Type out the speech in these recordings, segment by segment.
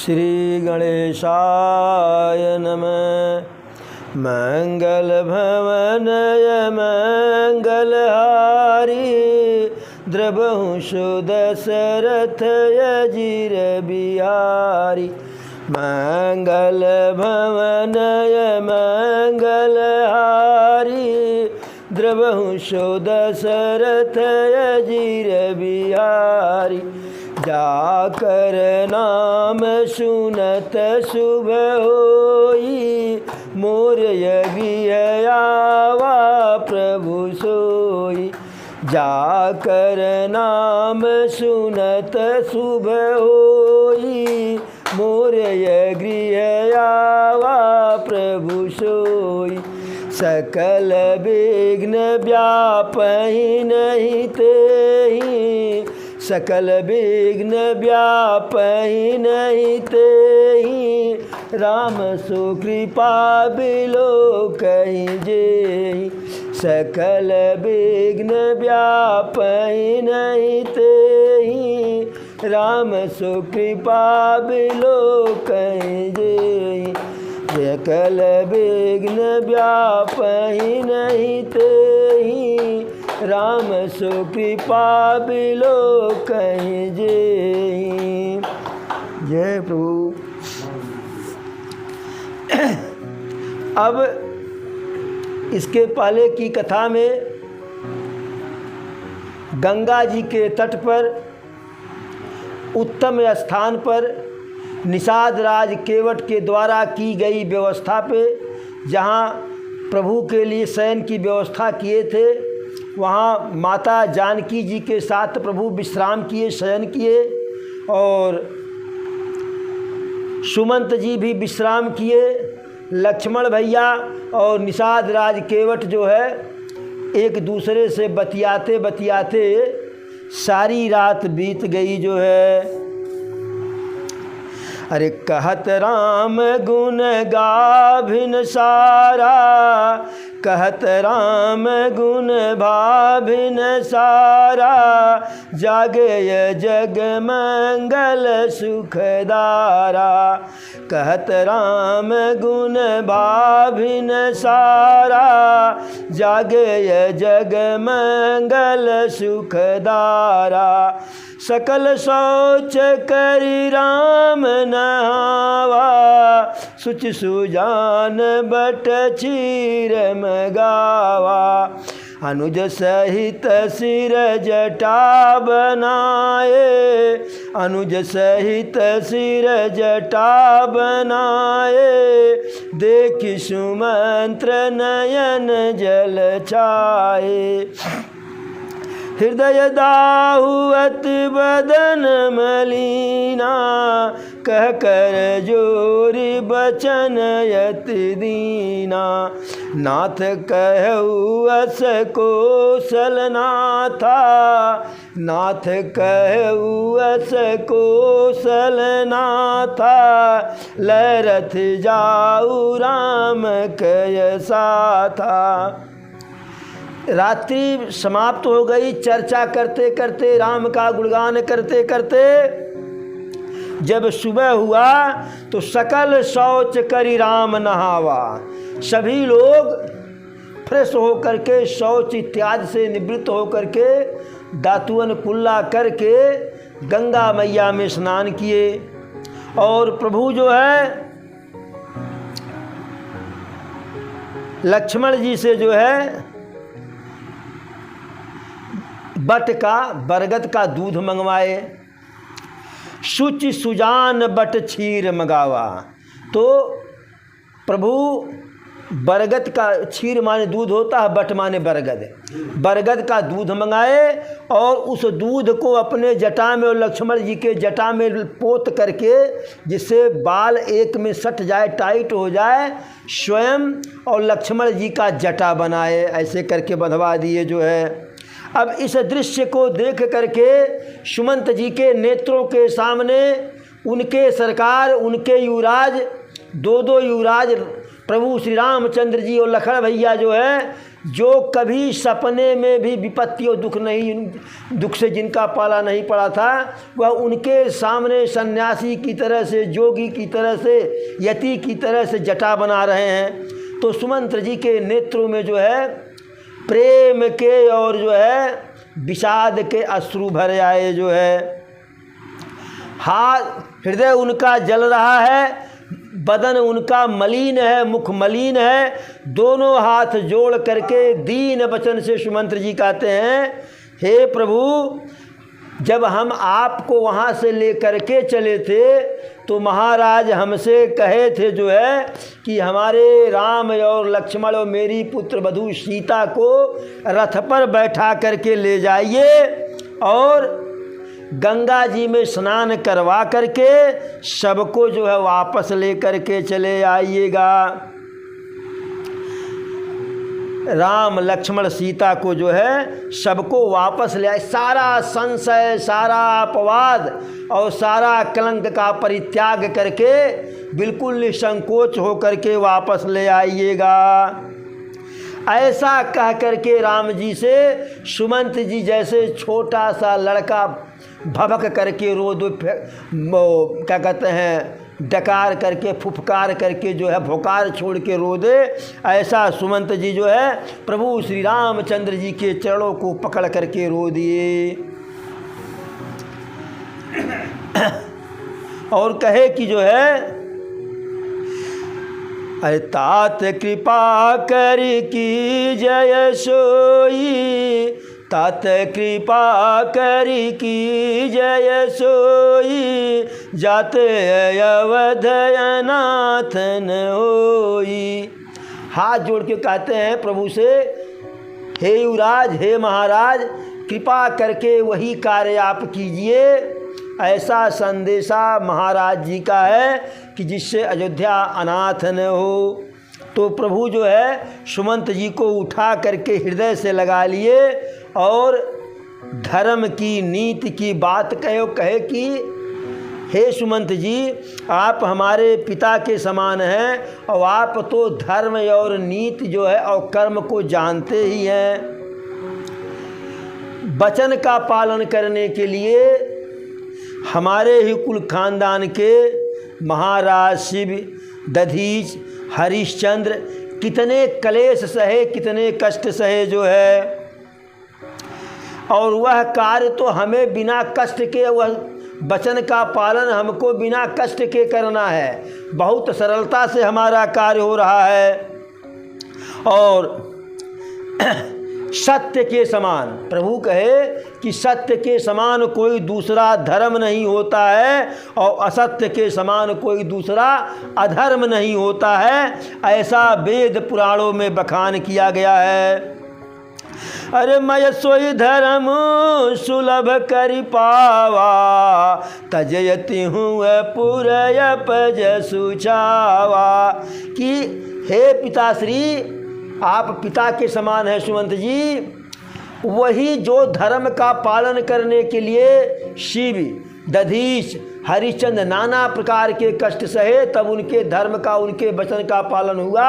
श्री गणेशाय नमः। मंगल भवनय मंगलहारी द्रवहु सुदशरथ अजीर बिहारी। मंगल भवनय मंगलहारी द्रवहु सुदशरथ अजीर बिहारी। जाकर नाम सुनत शुभ होई मोर यज्ञ आवा प्रभु सोई। जाकर नाम सुनत शुभ होई मोर यज्ञ आवा प्रभु सोई। सकल विघ्न व्यापहि नहीं तेहि सकल विघ्न व्यापहि नहीं तेहि राम सुकृपा बिलो कहीं जेहि। सकल विघ्न व्यापहि नहीं तेहि राम सुकृपा बिलो कहीं जेहि। सकल विघ्न व्यापहि नहीं तेहि राम सुकृपा बिलो कहीं जेहि। जय प्रभु। अब इसके पहले की कथा में गंगा जी के तट पर उत्तम स्थान पर निषाद राज केवट के द्वारा की गई व्यवस्था पे जहाँ प्रभु के लिए शयन की व्यवस्था किए थे, वहाँ माता जानकी जी के साथ प्रभु विश्राम किए, शयन किए और सुमंत जी भी विश्राम किए। लक्ष्मण भैया और निषाद राज केवट जो है एक दूसरे से बतियाते बतियाते सारी रात बीत गई जो है। अरे कहत राम गुण गाभिन सारा कहत राम गुण भाभिन सारा जागे जग मंगल सुखदारा। कहत राम गुण भाभिन सारा जागे जग मंगल सुखदारा। सकल शौच करि राम नहावा सुचि सुजान बट क्षीर मगावा। अनुज सहित सिर जटा बनाए अनुज सहित सिर जटा बनाए देखि सुमंत्र नयन जल छाए। हृदय दाहुअत बदन मलिना कह कर जोरी बचन यति दीना। नाथ कहु अस कौशल नाथा नाथ कहु अस कौशल नाथा। लरथ जाऊ राम कय साथा। रात्रि समाप्त हो गई। चर्चा करते करते राम का गुणगान करते करते जब सुबह हुआ तो सकल शौच करि राम नहावा। सभी लोग फ्रेश होकर के शौच इत्यादि से निवृत्त होकर के दातुअन कुल्ला करके गंगा मैया में स्नान किए और प्रभु जो है लक्ष्मण जी से जो है बट का बरगद का दूध मंगवाए। शुचि सुजान बट क्षीर मंगावा। तो प्रभु बरगद का क्षीर माने दूध होता है, बट माने बरगद, बरगद का दूध मंगाए और उस दूध को अपने जटा में और लक्ष्मण जी के जटा में पोत करके जिससे बाल एक में सट जाए, टाइट हो जाए, स्वयं और लक्ष्मण जी का जटा बनाए। ऐसे करके बंधवा दिए जो है। अब इस दृश्य को देख करके सुमंत जी के नेत्रों के सामने उनके सरकार, उनके युवराज, दो युवराज प्रभु श्री रामचंद्र जी और लखन भैया जो है जो कभी सपने में भी विपत्ति और दुख से जिनका पाला नहीं पड़ा था, वह उनके सामने सन्यासी की तरह से, जोगी की तरह से, यति की तरह से जटा बना रहे हैं। तो सुमंत्र जी के नेत्रों में जो है प्रेम के और जो है विषाद के अश्रु भर आए। जो है हाथ, हृदय उनका जल रहा है, बदन उनका मलिन है, मुख मलिन है। दोनों हाथ जोड़ करके दीन वचन से सुमंत्र जी कहते हैं, हे प्रभु, जब हम आपको वहाँ से ले करके चले थे तो महाराज हमसे कहे थे जो है कि हमारे राम और लक्ष्मण और मेरी पुत्र वधू सीता को रथ पर बैठा करके ले जाइए और गंगा जी में स्नान करवा करके सबको जो है वापस ले करके चले आइएगा। राम लक्ष्मण सीता को जो है सबको वापस ले आए। सारा संशय, सारा अपवाद और सारा कलंक का परित्याग करके बिल्कुल निसंकोच हो करके वापस ले आइएगा। ऐसा कह करके राम जी से सुमंत जी जैसे छोटा सा लड़का भभक करके रो दो, क्या कहते हैं, डकार करके, फुफकार करके जो है भोकार छोड़ के रो दे, ऐसा सुमंत जी जो है प्रभु श्री रामचंद्र जी के चरणों को पकड़ करके रो दिए। और कहे कि जो है, अरे तात कृपा कर की जय सोई, तात कृपा कर की जय सोई, जाते अवध अनाथन होई। हाथ जोड़ के कहते हैं प्रभु से, हे युवराज, हे महाराज, कृपा करके वही कार्य आप कीजिए। ऐसा संदेशा महाराज जी का है कि जिससे अयोध्या अनाथ न हो। तो प्रभु जो है सुमंत जी को उठा करके हृदय से लगा लिए और धर्म की, नीति की बात कहे कि हे सुमंत जी, आप हमारे पिता के समान हैं और आप तो धर्म और नीति जो है और कर्म को जानते ही हैं। वचन का पालन करने के लिए हमारे ही कुल खानदान के महाराज शिव, दधीच, हरिश्चंद्र कितने क्लेश सहे, कितने कष्ट सहे जो है, और वह कार्य तो हमें बिना कष्ट के, वह वचन का पालन हमको बिना कष्ट के करना है। बहुत सरलता से हमारा कार्य हो रहा है और सत्य के समान, प्रभु कहे कि सत्य के समान कोई दूसरा धर्म नहीं होता है और असत्य के समान कोई दूसरा अधर्म नहीं होता है। ऐसा वेद पुराणों में बखान किया गया है। अरे मैं सोई धर्म सुलभ कर पावा, तजयति हूँ पुरय पज सुचावा। कि हे पिताश्री, आप पिता के समान हैं सुमंत जी। वही जो धर्म का पालन करने के लिए शिव, दधीच, हरिश्चंद्र नाना प्रकार के कष्ट सहे, तब उनके धर्म का, उनके वचन का पालन हुआ।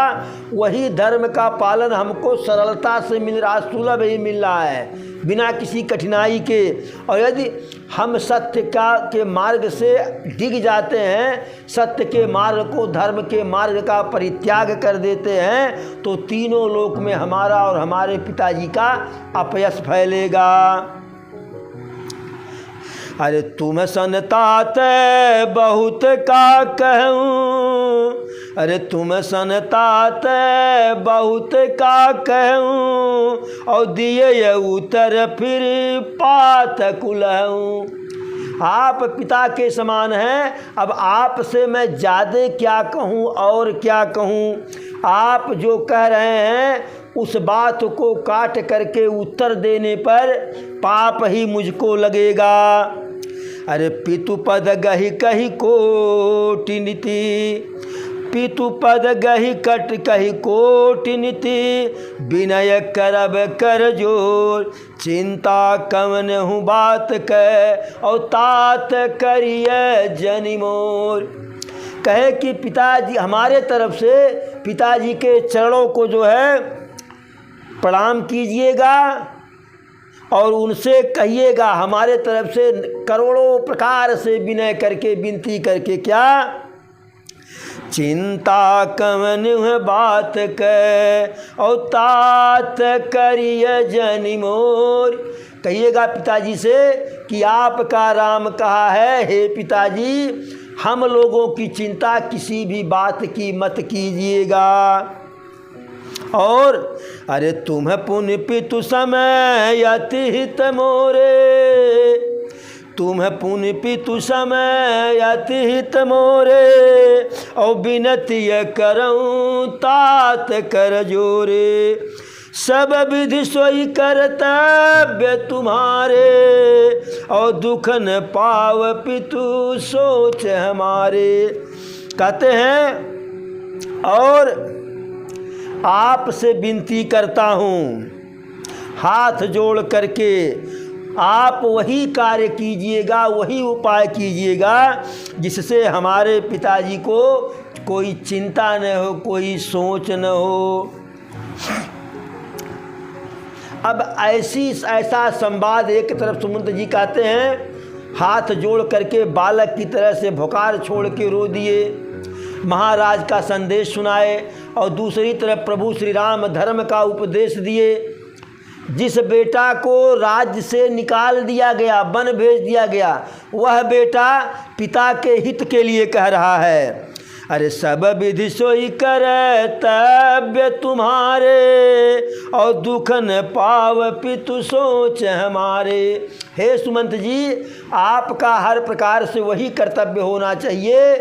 वही धर्म का पालन हमको सरलता से मिल रहा, सुलभ ही मिल रहा है, बिना किसी कठिनाई के। और यदि हम सत्य के मार्ग से डिग जाते हैं, सत्य के मार्ग को, धर्म के मार्ग का परित्याग कर देते हैं, तो तीनों लोक में हमारा और हमारे पिताजी का अपयश फैलेगा। अरे तुम सनतात बहुत का कहूँ, अरे तुम सनतात बहुत का कहूँ, और दिए उत्तर फिर पात कुलहूँ। आप पिता के समान हैं, अब आपसे मैं ज़्यादा क्या कहूँ और क्या कहूँ। आप जो कह रहे हैं उस बात को काट करके उत्तर देने पर पाप ही मुझको लगेगा। अरे पितुपद गहि कही कोटि नीति, पितुपद गहि कट कही कोटि नीति, विनय करब कर जोर, चिंता कवन हूँ बात कह, और तात करिए जनि मोर। कहे कि पिताजी, हमारे तरफ से पिताजी के चरणों को जो है प्रणाम कीजिएगा और उनसे कहिएगा हमारे तरफ से करोड़ों प्रकार से विनय करके विनती करके, क्या चिंता कवन बात कै और तात करिय जनि मोर। कहिएगा पिताजी से कि आपका राम कहा है, हे पिताजी हम लोगों की चिंता किसी भी बात की मत कीजिएगा। और अरे तुम पुण्य पितु समय अतिहित मोरे, तुम पुण्य पितु समय अतिहित मोरे और विनती करऊँ तात कर जोरे। सब विधि सोई कर्तव्य तुम्हारे और दुख न पाव पितु सोच हमारे। कहते हैं और आपसे विनती करता हूँ, हाथ जोड़ करके आप वही कार्य कीजिएगा, वही उपाय कीजिएगा जिससे हमारे पिताजी को कोई चिंता न हो, कोई सोच न हो। अब ऐसा संवाद एक तरफ सुमंत जी कहते हैं, हाथ जोड़ करके बालक की तरह से भुकार छोड़ के रो दिए, महाराज का संदेश सुनाए और दूसरी तरफ प्रभु श्री राम धर्म का उपदेश दिए। जिस बेटा को राज्य से निकाल दिया गया, वन भेज दिया गया, वह बेटा पिता के हित के लिए कह रहा है, अरे सब विधि सोई कर्तव्य तुम्हारे और दुख न पाव पितु सोच हमारे। हे सुमंत जी, आपका हर प्रकार से वही कर्तव्य होना चाहिए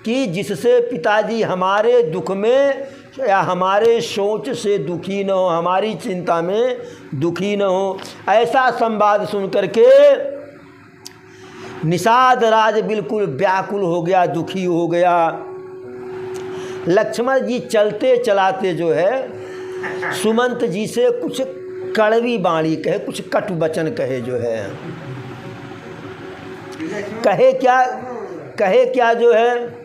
कि जिससे पिताजी हमारे दुख में या हमारे सोच से दुखी न हो, हमारी चिंता में दुखी न हो। ऐसा संवाद सुन करके निषाद राज बिल्कुल व्याकुल हो गया, दुखी हो गया। लक्ष्मण जी चलते चलाते जो है सुमंत जी से कुछ कड़वी बाणी कहे, कुछ कटु वचन कहे जो है। कहे क्या जो है,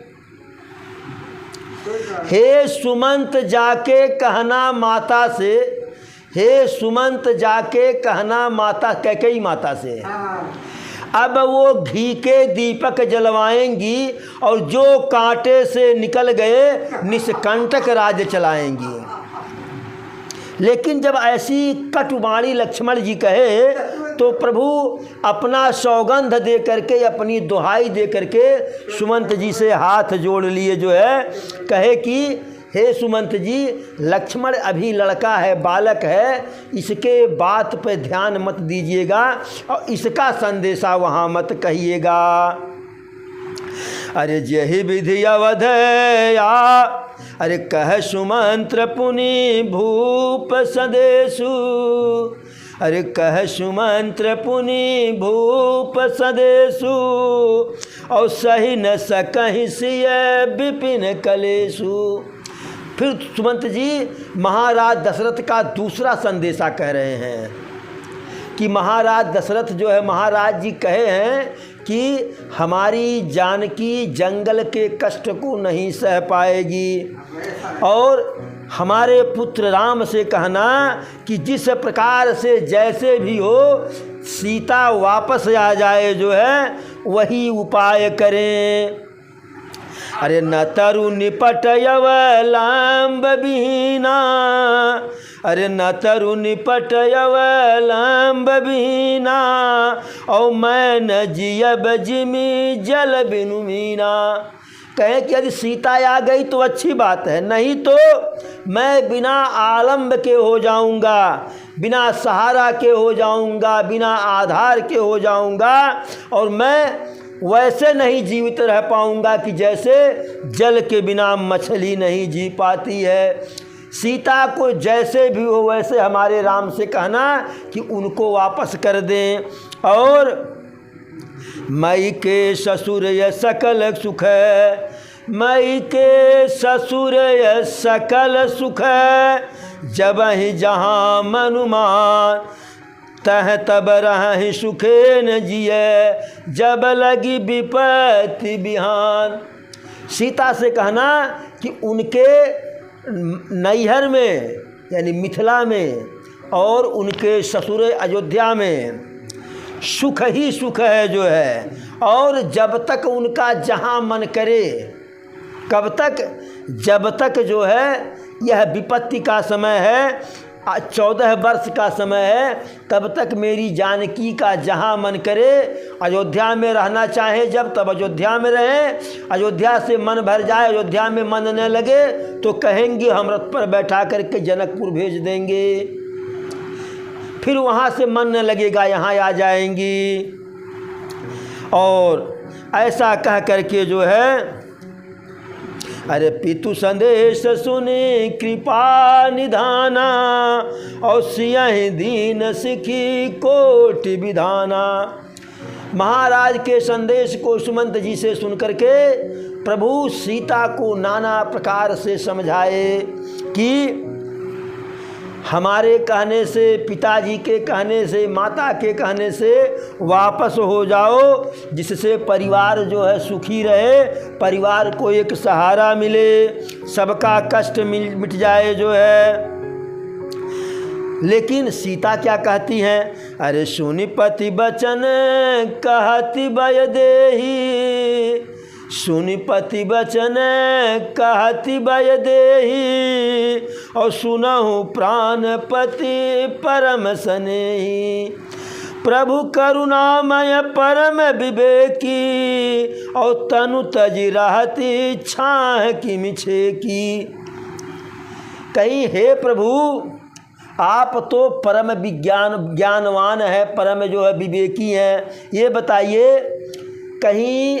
हे सुमंत जाके कहना माता से, हे सुमंत जाके कहना माता कैकेयी माता से, अब वो घी के दीपक जलवाएंगी और जो कांटे से निकल गए निष्कंटक राज्य चलाएंगी। लेकिन जब ऐसी कटुबाणी लक्ष्मण जी कहे तो प्रभु अपना सौगंध दे करके, अपनी दुहाई दे करके सुमंत जी से हाथ जोड़ लिए जो है, कहे कि हे सुमंत जी, लक्ष्मण अभी लड़का है, बालक है, इसके बात पे ध्यान मत दीजिएगा और इसका संदेशा वहाँ मत कहिएगा। अरे जहि विधि अवधया, अरे कह सुमंत्र पुनि भूप सदेशु, अरे कह सुमंत्र पुनि भूप सदेशु और सही न सकहि सिय विपिन कलेशु। फिर सुमंत जी महाराज दशरथ का दूसरा संदेशा कह रहे हैं कि महाराज दशरथ जो है, महाराज जी कहे हैं कि हमारी जानकी जंगल के कष्ट को नहीं सह पाएगी और हमारे पुत्र राम से कहना कि जिस प्रकार से जैसे भी हो सीता वापस आ जाए जो है, वही उपाय करें। अरे न तरु निपट अवलंब बिहीना, अरे न तरु निपट अवलंब बिहीना और मैं न जियब जिमी जल बिनु मीना। कहें कि यदि सीता आ गई तो अच्छी बात है, नहीं तो मैं बिना आलम्ब के हो जाऊंगा, बिना सहारा के हो जाऊंगा, बिना आधार के हो जाऊंगा और मैं वैसे नहीं जीवित रह पाऊंगा कि जैसे जल के बिना मछली नहीं जी पाती है। सीता को जैसे भी हो वैसे हमारे राम से कहना कि उनको वापस कर दें। और मई के ससुर य सकल सुख, मई के ससुर य सकल सुख जब ही जहाँ मनुमान तह तब रह सुखे न जिये जब लगी विपत्ति बिहान। सीता से कहना कि उनके नैहर में यानी मिथिला में और उनके ससुर अयोध्या में सुख ही सुख है जो है। और जब तक उनका जहाँ मन करे, कब तक? जब तक जो है यह विपत्ति का समय है, 14 वर्ष का समय है, तब तक मेरी जानकी का जहाँ मन करे अयोध्या में रहना चाहे जब तब अयोध्या में रहे। अयोध्या से मन भर जाए, अयोध्या में मन न लगे तो कहेंगे हम रथ पर बैठा करके जनकपुर भेज देंगे, फिर वहाँ से मन न लगेगा यहाँ आ जाएंगी। और ऐसा कह करके जो है अरे पितु संदेश सुने कृपा निधाना, और सियहि दीन सिखी कोटि विधाना। महाराज के संदेश को सुमंत जी से सुन करके प्रभु सीता को नाना प्रकार से समझाए कि हमारे कहने से, पिताजी के कहने से, माता के कहने से वापस हो जाओ, जिससे परिवार जो है सुखी रहे, परिवार को एक सहारा मिले, सबका कष्ट मिट जाए जो है। लेकिन सीता क्या कहती हैं? अरे सुनि पति बचन कहति बय देहि, सुनि पति बचन कहति बय देहि, और सुनहु प्राणपति परम स्नेही। प्रभु करुणामय परम विवेकी, और तनु तजि रहती छाह की मिछे की। कहीं हे प्रभु आप तो परम ज्ञानवान है, परम जो है विवेकी हैं, ये बताइए कहीं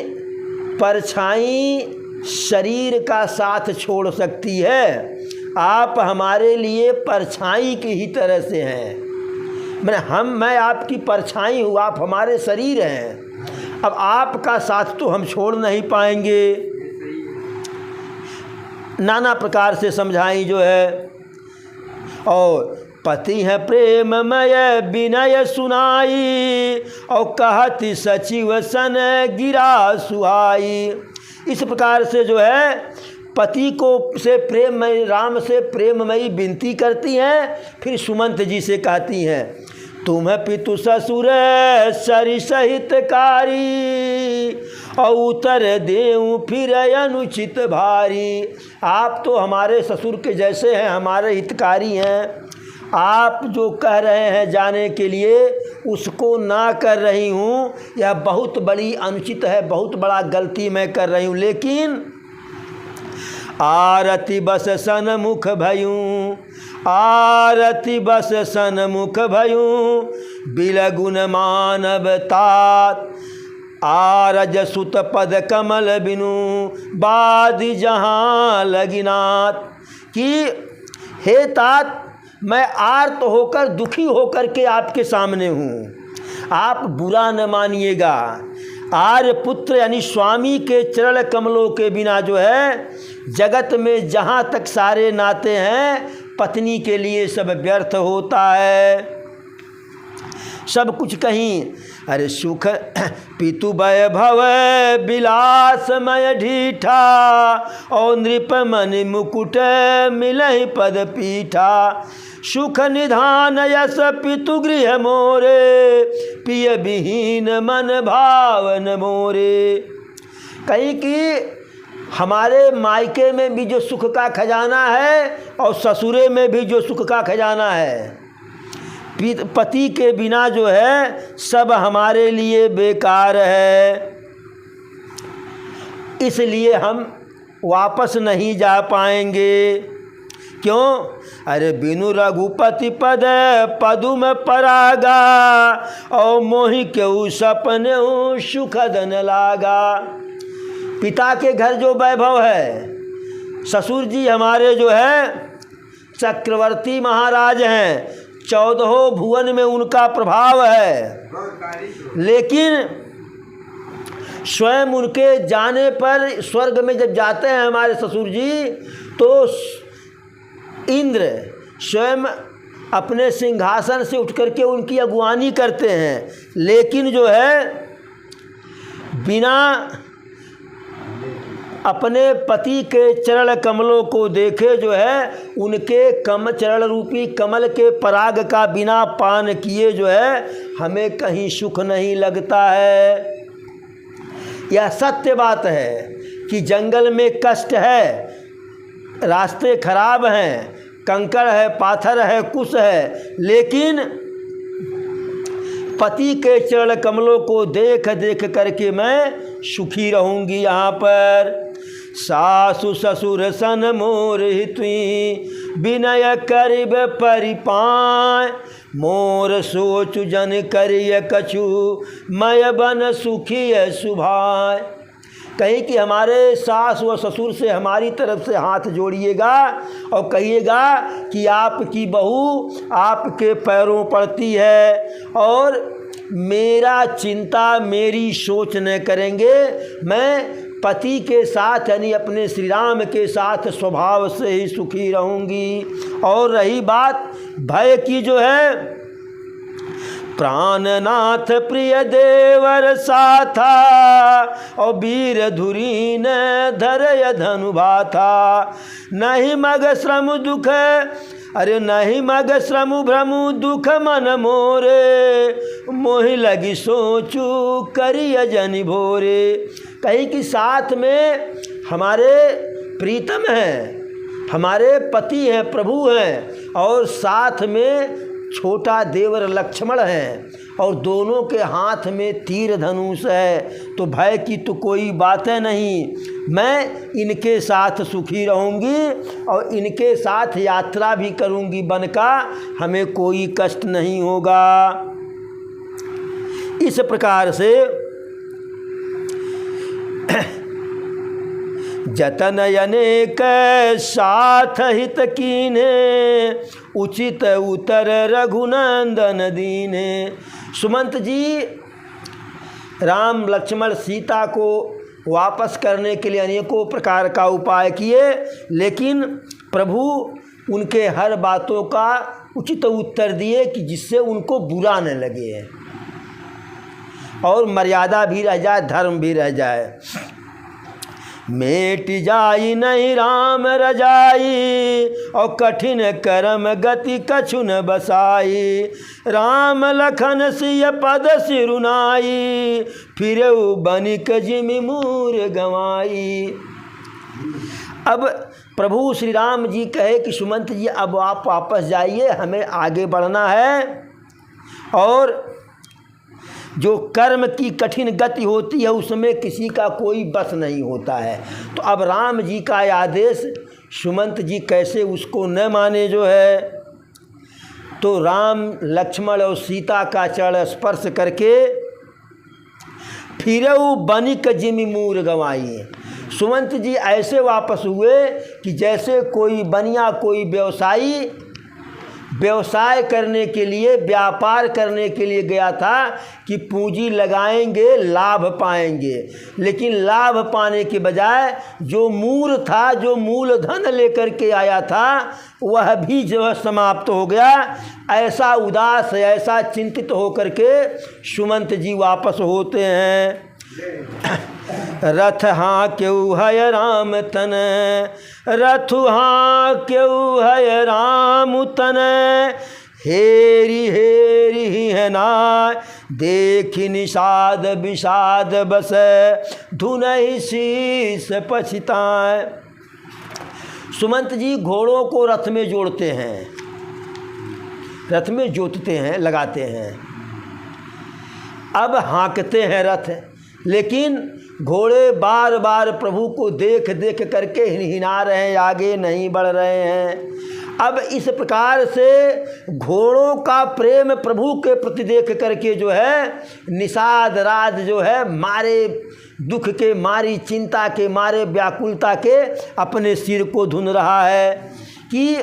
परछाई शरीर का साथ छोड़ सकती है? आप हमारे लिए परछाई की ही तरह से हैं। मैं आपकी परछाई हूँ, आप हमारे शरीर हैं। अब आपका साथ तो हम छोड़ नहीं पाएंगे। नाना प्रकार से समझाई जो है। और पति है प्रेममय विनय सुनाई, और कहति सचिव सन गिरा सुहाई। इस प्रकार से जो है पति को से प्रेममयी, राम से प्रेममयी विनती करती हैं। फिर सुमंत जी से कहती हैं तुम पितु ससुर सरि सहितकारी, और उतर देऊँ फिर अनुचित भारी। आप तो हमारे ससुर के जैसे हैं, हमारे हितकारी हैं। आप जो कह रहे हैं जाने के लिए उसको ना कर रही हूँ, यह बहुत बड़ी अनुचित है, बहुत बड़ा गलती मैं कर रही हूँ। लेकिन आरती बस सन्मुख भयूँ, आरती बस सन्मुख भयूँ, बिलगुन मानव तात, आरज सुत पद कमल बिनु, बादि जहाँ लगिनाथ। कि हे तात मैं आर्त होकर, दुखी होकर के आपके सामने हूँ, आप बुरा न मानिएगा। आर्य पुत्र यानी स्वामी के चरण कमलों के बिना जो है जगत में जहाँ तक सारे नाते हैं, पत्नी के लिए सब व्यर्थ होता है, सब कुछ कहीं। अरे सुख पितु वैभव विलासमय ढीठा, और नृपमणि मुकुट मिलहि पद पीठा। सुख निधान यस पितु गृह मोरे, पिय विहीन मन भावन मोरे। कहीं कि हमारे मायके में भी जो सुख का खजाना है और ससुरे में भी जो सुख का खजाना है, पति के बिना जो है सब हमारे लिए बेकार है। इसलिए हम वापस नहीं जा पाएंगे। क्यों? अरे बिनु रघुपति पद पदुम परागा, और मोहि केहू सपने सुखद न लागा। पिता के घर जो वैभव है, ससुर जी हमारे जो है चक्रवर्ती महाराज हैं, 14 भुवन में उनका प्रभाव है। लेकिन स्वयं उनके जाने पर स्वर्ग में जब जाते हैं हमारे ससुर जी, तो इंद्र स्वयं अपने सिंहासन से उठ करके उनकी अगुवानी करते हैं। लेकिन जो है बिना अपने पति के चरण कमलों को देखे जो है, उनके चरण रूपी कमल के पराग का बिना पान किए जो है हमें कहीं सुख नहीं लगता है। यह सत्य बात है कि जंगल में कष्ट है, रास्ते खराब हैं, कंकड़ है, पाथर है, कुश है, लेकिन पति के चरण कमलों को देख देख करके मैं सुखी रहूँगी यहाँ पर। सासु ससुर सन मोर हितुई विनय करिब परिपाय, मोर सोचु जन करिय कछु मय बन सुखी सुभाय। कहीं कि हमारे सास व ससुर से हमारी तरफ से हाथ जोड़िएगा और कहिएगा कि आपकी बहू आपके पैरों पड़ती है और मेरा चिंता मेरी सोच न करेंगे, मैं पति के साथ यानी अपने श्री राम के साथ स्वभाव से ही सुखी रहूँगी। और रही बात भय की जो है, प्राणनाथ प्रिय देवर साथा और वीर धुरी न धरय धनु भाथा, नहीं मग श्रम दुख अरे नहीं मग श्रम भ्रमु दुख मन मोरे, मोहि लगी सोचू करिय जनि भोरे। कहीं कि साथ में हमारे प्रीतम हैं, हमारे पति हैं, प्रभु हैं, और साथ में छोटा देवर लक्ष्मण है और दोनों के हाथ में तीर धनुष है, तो भय की तो कोई बातें नहीं। मैं इनके साथ सुखी रहूँगी और इनके साथ यात्रा भी करूँगी वन का, हमें कोई कष्ट नहीं होगा। इस प्रकार से जतन अनेक साथ हित कीने, उचित उतर रघुनंदन दीने। सुमंत जी राम लक्ष्मण सीता को वापस करने के लिए अनेकों प्रकार का उपाय किए, लेकिन प्रभु उनके हर बातों का उचित उत्तर दिए कि जिससे उनको बुरा न लगे और मर्यादा भी रह जाए, धर्म भी रह जाए। मेट जाई नहीं राम रजाई और कठिन कर्म गति कछु न बसाई, राम लखन सिय पद सिरुनाई, फिर बनिक जिमि मूर गंवाई। अब प्रभु श्री राम जी कहे कि सुमंत जी अब आप वापस जाइए, हमें आगे बढ़ना है और जो कर्म की कठिन गति होती है उसमें किसी का कोई बस नहीं होता है। तो अब राम जी का आदेश सुमंत जी कैसे उसको न माने जो है। तो राम लक्ष्मण और सीता का चरण स्पर्श करके फिरऊ बनिक जिमि मूर गंवाई। सुमंत जी ऐसे वापस हुए कि जैसे कोई बनिया, कोई व्यवसायी व्यवसाय करने के लिए, व्यापार करने के लिए गया था कि पूंजी लगाएंगे लाभ पाएंगे, लेकिन लाभ पाने के बजाय जो मूल था, जो मूलधन लेकर के आया था, वह भी जो है समाप्त हो गया। ऐसा उदास, ऐसा चिंतित होकर के सुमंत जी वापस होते हैं। रथ हाँ क्यों है राम तन, रथ हाँ क्यों है राम तन, हेरी हेरी ही है ना देखी निषाद विषाद बस, धुन ही शीस पछताए। सुमंत जी घोड़ों को रथ में जोड़ते हैं, रथ में जोतते हैं, लगाते हैं। अब हाँकते हैं रथ, लेकिन घोड़े बार बार प्रभु को देख देख करके हिना रहे हैं, आगे नहीं बढ़ रहे हैं। अब इस प्रकार से घोड़ों का प्रेम प्रभु के प्रति देख करके जो है निषाद राज जो है मारे दुख के, मारी चिंता के, मारे व्याकुलता के अपने सिर को धुन रहा है कि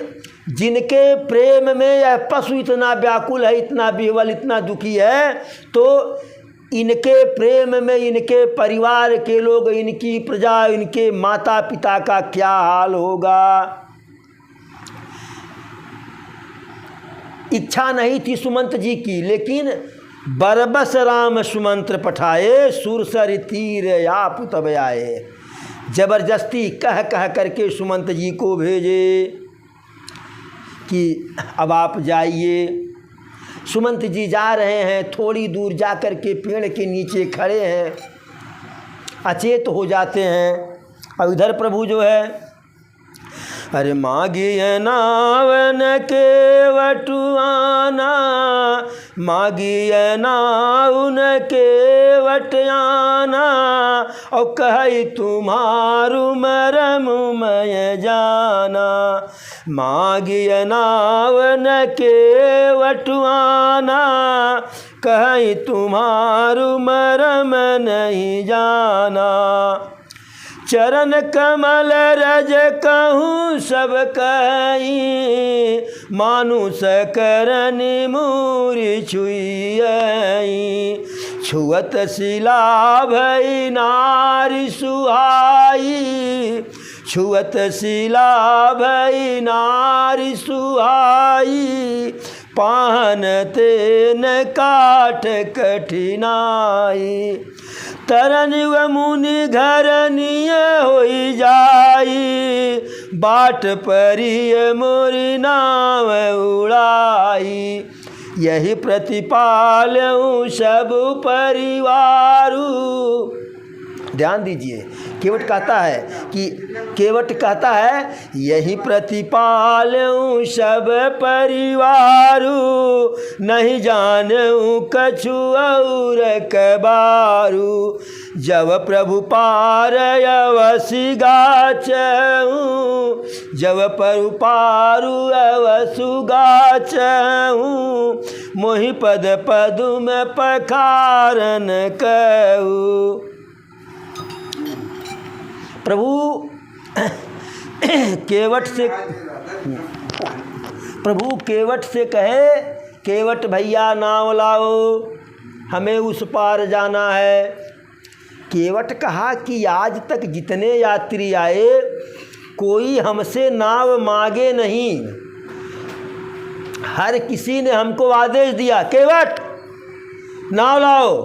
जिनके प्रेम में यह पशु इतना व्याकुल है, इतना विह्वल, इतना दुखी है, तो इनके प्रेम में इनके परिवार के लोग, इनकी प्रजा, इनके माता पिता का क्या हाल होगा। इच्छा नहीं थी सुमंत जी की, लेकिन बरबस राम सुमंत्र पठाए, सुरसर तीर आप तब आए। जबरदस्ती कह कह करके सुमंत जी को भेजे कि अब आप जाइए। सुमंत जी जा रहे हैं, थोड़ी दूर जा कर के पेड़ के नीचे खड़े हैं, अचेत हो जाते हैं। अब इधर प्रभु जो है, अरे मागिए नावन के वटुआना, मागिए नाउन के वटयाना, और कही तुम्हारू मरम मैं जाना। मागिए नावन के वटुआना, कही तुम्हारू मरम नहीं जाना। चरण कमल रज कहूँ सब कही, मानुष करनि मूरी छुई। छुअत शिला भई नारी सुहाई, छुअत शिला भई नारी सुहाई। पाहन तेन काट कठिनाई, तरन व मुनि घरनीय होई जाई। बाट परिय मोरी नाव उड़ाई, यही प्रतिपालूं सब परिवारू। ध्यान दीजिए, केवट कहता है कि केवट कहता है यही प्रतिपालूं सब परिवारू। नहीं जानूं कछु और कबारू, जब प्रभु पार अवसि गाचहूँ। जब प्रभु पारु अवसु गाचहूँ, मोहि पद पदुम पखारन कहूँ। प्रभु केवट से कहे, केवट भैया नाव लाओ, हमें उस पार जाना है। केवट कहा कि आज तक जितने यात्री आए कोई हमसे नाव मांगे नहीं, हर किसी ने हमको आदेश दिया केवट नाव लाओ,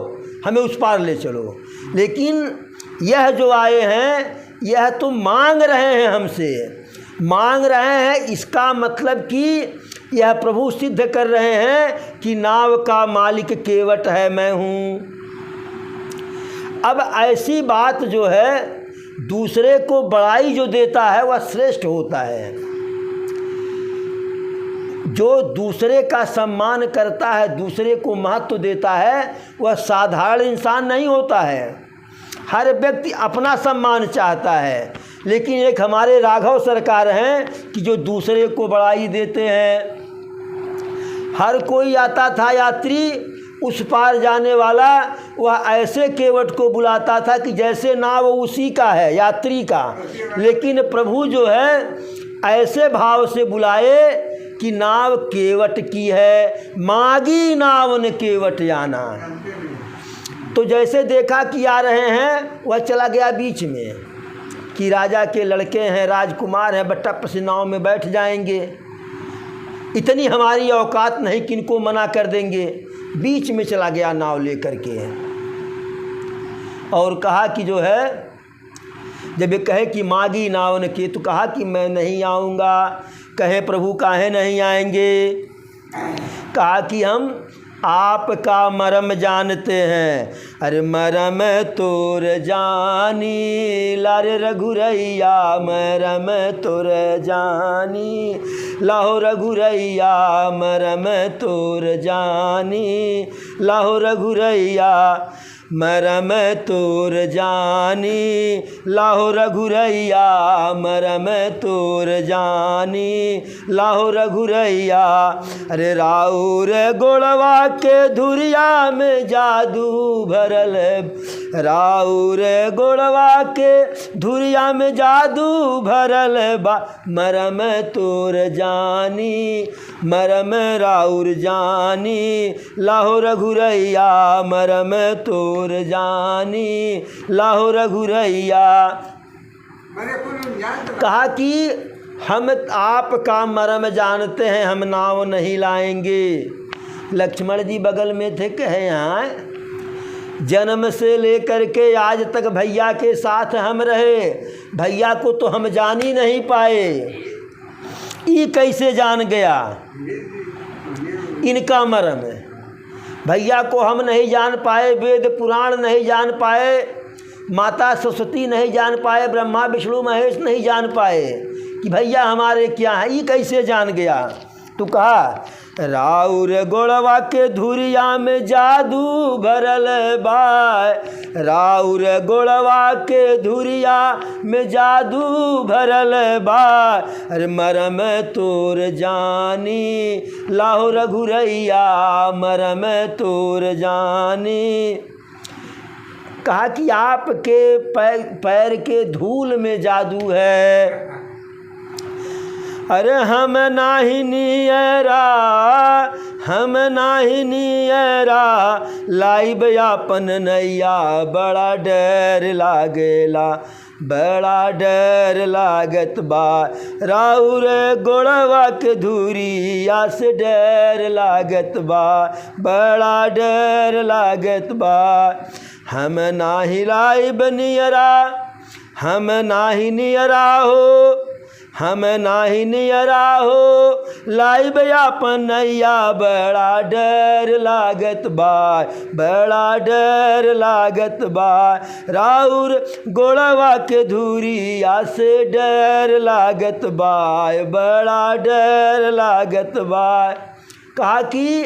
हमें उस पार ले चलो। लेकिन यह जो आए हैं यह तो मांग रहे हैं, हमसे मांग रहे हैं। इसका मतलब कि यह प्रभु सिद्ध कर रहे हैं कि नाव का मालिक केवट है, मैं हूँ। अब ऐसी बात जो है, दूसरे को बड़ाई जो देता है वह श्रेष्ठ होता है। जो दूसरे का सम्मान करता है, दूसरे को महत्व देता है, वह साधारण इंसान नहीं होता है। हर व्यक्ति अपना सम्मान चाहता है, लेकिन एक हमारे राघव सरकार हैं कि जो दूसरे को बड़ाई देते हैं। हर कोई आता था यात्री, उस पार जाने वाला, वह ऐसे केवट को बुलाता था कि जैसे नाव उसी का है, यात्री का। लेकिन प्रभु जो है ऐसे भाव से बुलाए कि नाव केवट की है, मागी नाव ने केवट जाना। तो जैसे देखा कि आ रहे हैं, वह चला गया बीच में कि राजा के लड़के हैं, राजकुमार हैं, बट्टप से नाव में बैठ जाएंगे, इतनी हमारी औकात नहीं कि इनको मना कर देंगे। बीच में चला गया नाव लेकर के, और कहा कि जो है, जब ये कहे कि मागी नावन के, तो कहा कि मैं नहीं आऊँगा। कहे प्रभु काहे नहीं आएंगे? कहा कि हम आपका मरम जानते हैं। अरे मरम तोर जानी, लारे रघुरैया मरम तोर जानी, लाहो रघुरैया मरम तोर जानी, लाहो रघुरैया मरम तोर जानी, लाहो रघुरैया मरम तोर जानी, लाहो रघुरैया। अरे राउर गोड़वा के धुरिया में जादू भरल, राउर गोड़वा के धुरिया में जादू भरल बा। मरम तोर जानी, मरम राउर जानी, लाहो रघुरैया मरम तोर जानी, लाहो रघुरैया। कहा कि हम आपका मरम जानते हैं, हम नाव नहीं लाएंगे। लक्ष्मण जी बगल में थे, कहे यहाँ जन्म से लेकर के आज तक भैया के साथ हम रहे, भैया को तो हम जान ही नहीं पाए, ये कैसे जान गया? इनका मर्म है। भैया को हम नहीं जान पाए, वेद पुराण नहीं जान पाए, माता सरस्वती नहीं जान पाए, ब्रह्मा विष्णु महेश नहीं जान पाए कि भैया हमारे क्या हैं, ये कैसे जान गया? तो कहा राउर गोड़वा के धुरिया में जादू भरल बाय, राउर गोड़वा के धुरिया में जादू भरल बाय, अरे मरम तोर जानी लाहो रघुरैया, मरम तोर जानी। कहा कि आपके पैर के धूल में जादू है, अरे हम नाही नियरा, हम नाही नियरा, लाइब यापन नैया, बड़ा डर लागेला, बड़ा डर लागत बा, राउर गोड़वा के धुरिया से डर लागत बा, बड़ा डर लागत बा। हम नाही लाइब नियरा, हम नाही नियरा हो, हम नाही नियरा हो, लाइब यापन नैया, बड़ा डर लागत बा, बड़ा डर लागत बा, राउर गोड़वा के धुरिया से डर लागत बा, बड़ा डर लागत बा। कहा कि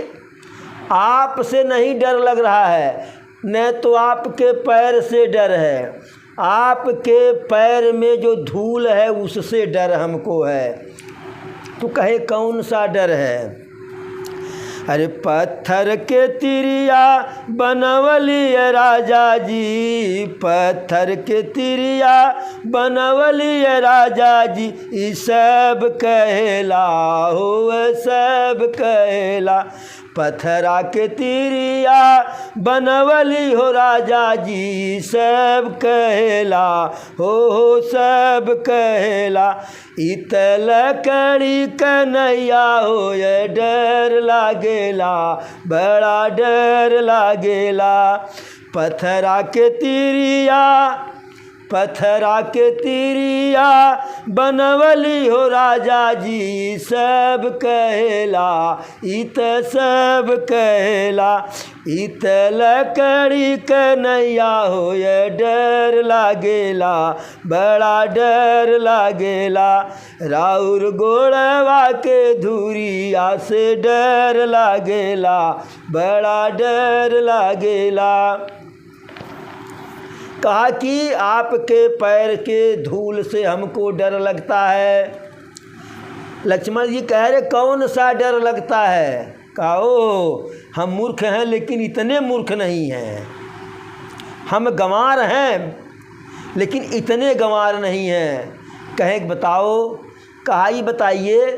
आपसे नहीं डर लग रहा है, न तो आपके पैर से डर है, आपके पैर में जो धूल है उससे डर हमको है। तो कहे कौन सा डर है? अरे पत्थर के तिरिया बनवली राजा जी, पत्थर के तिरिया बनवली राजा जी, ई सब कहेला हो, सब कहेला, पत्थरा के तिरिया बनवली हो राजा जी, सब कहेला हो, सब कहेला, इत लकड़ी कन्हैया हो, ये डर लागेला, बड़ा डर लागेला, पत्थरा के तिरिया, पत्थरा के तिरिया बनवली हो राजा जी, सब कहेला, इत सब कहेला, इत लकड़ी कन्हैया हो, ये डर लागेला, बड़ा डर लागेला, राउर गोड़वा के धुरिया से डर लागेला, बड़ा डर लागेला। कहा कि आपके पैर के धूल से हमको डर लगता है। लक्ष्मण जी कह रहे कौन सा डर लगता है? कहा ओ हम मूर्ख हैं लेकिन इतने मूर्ख नहीं हैं, हम गंवार हैं लेकिन इतने गंवार नहीं हैं। कहे बताओ? कहा ही बताइए,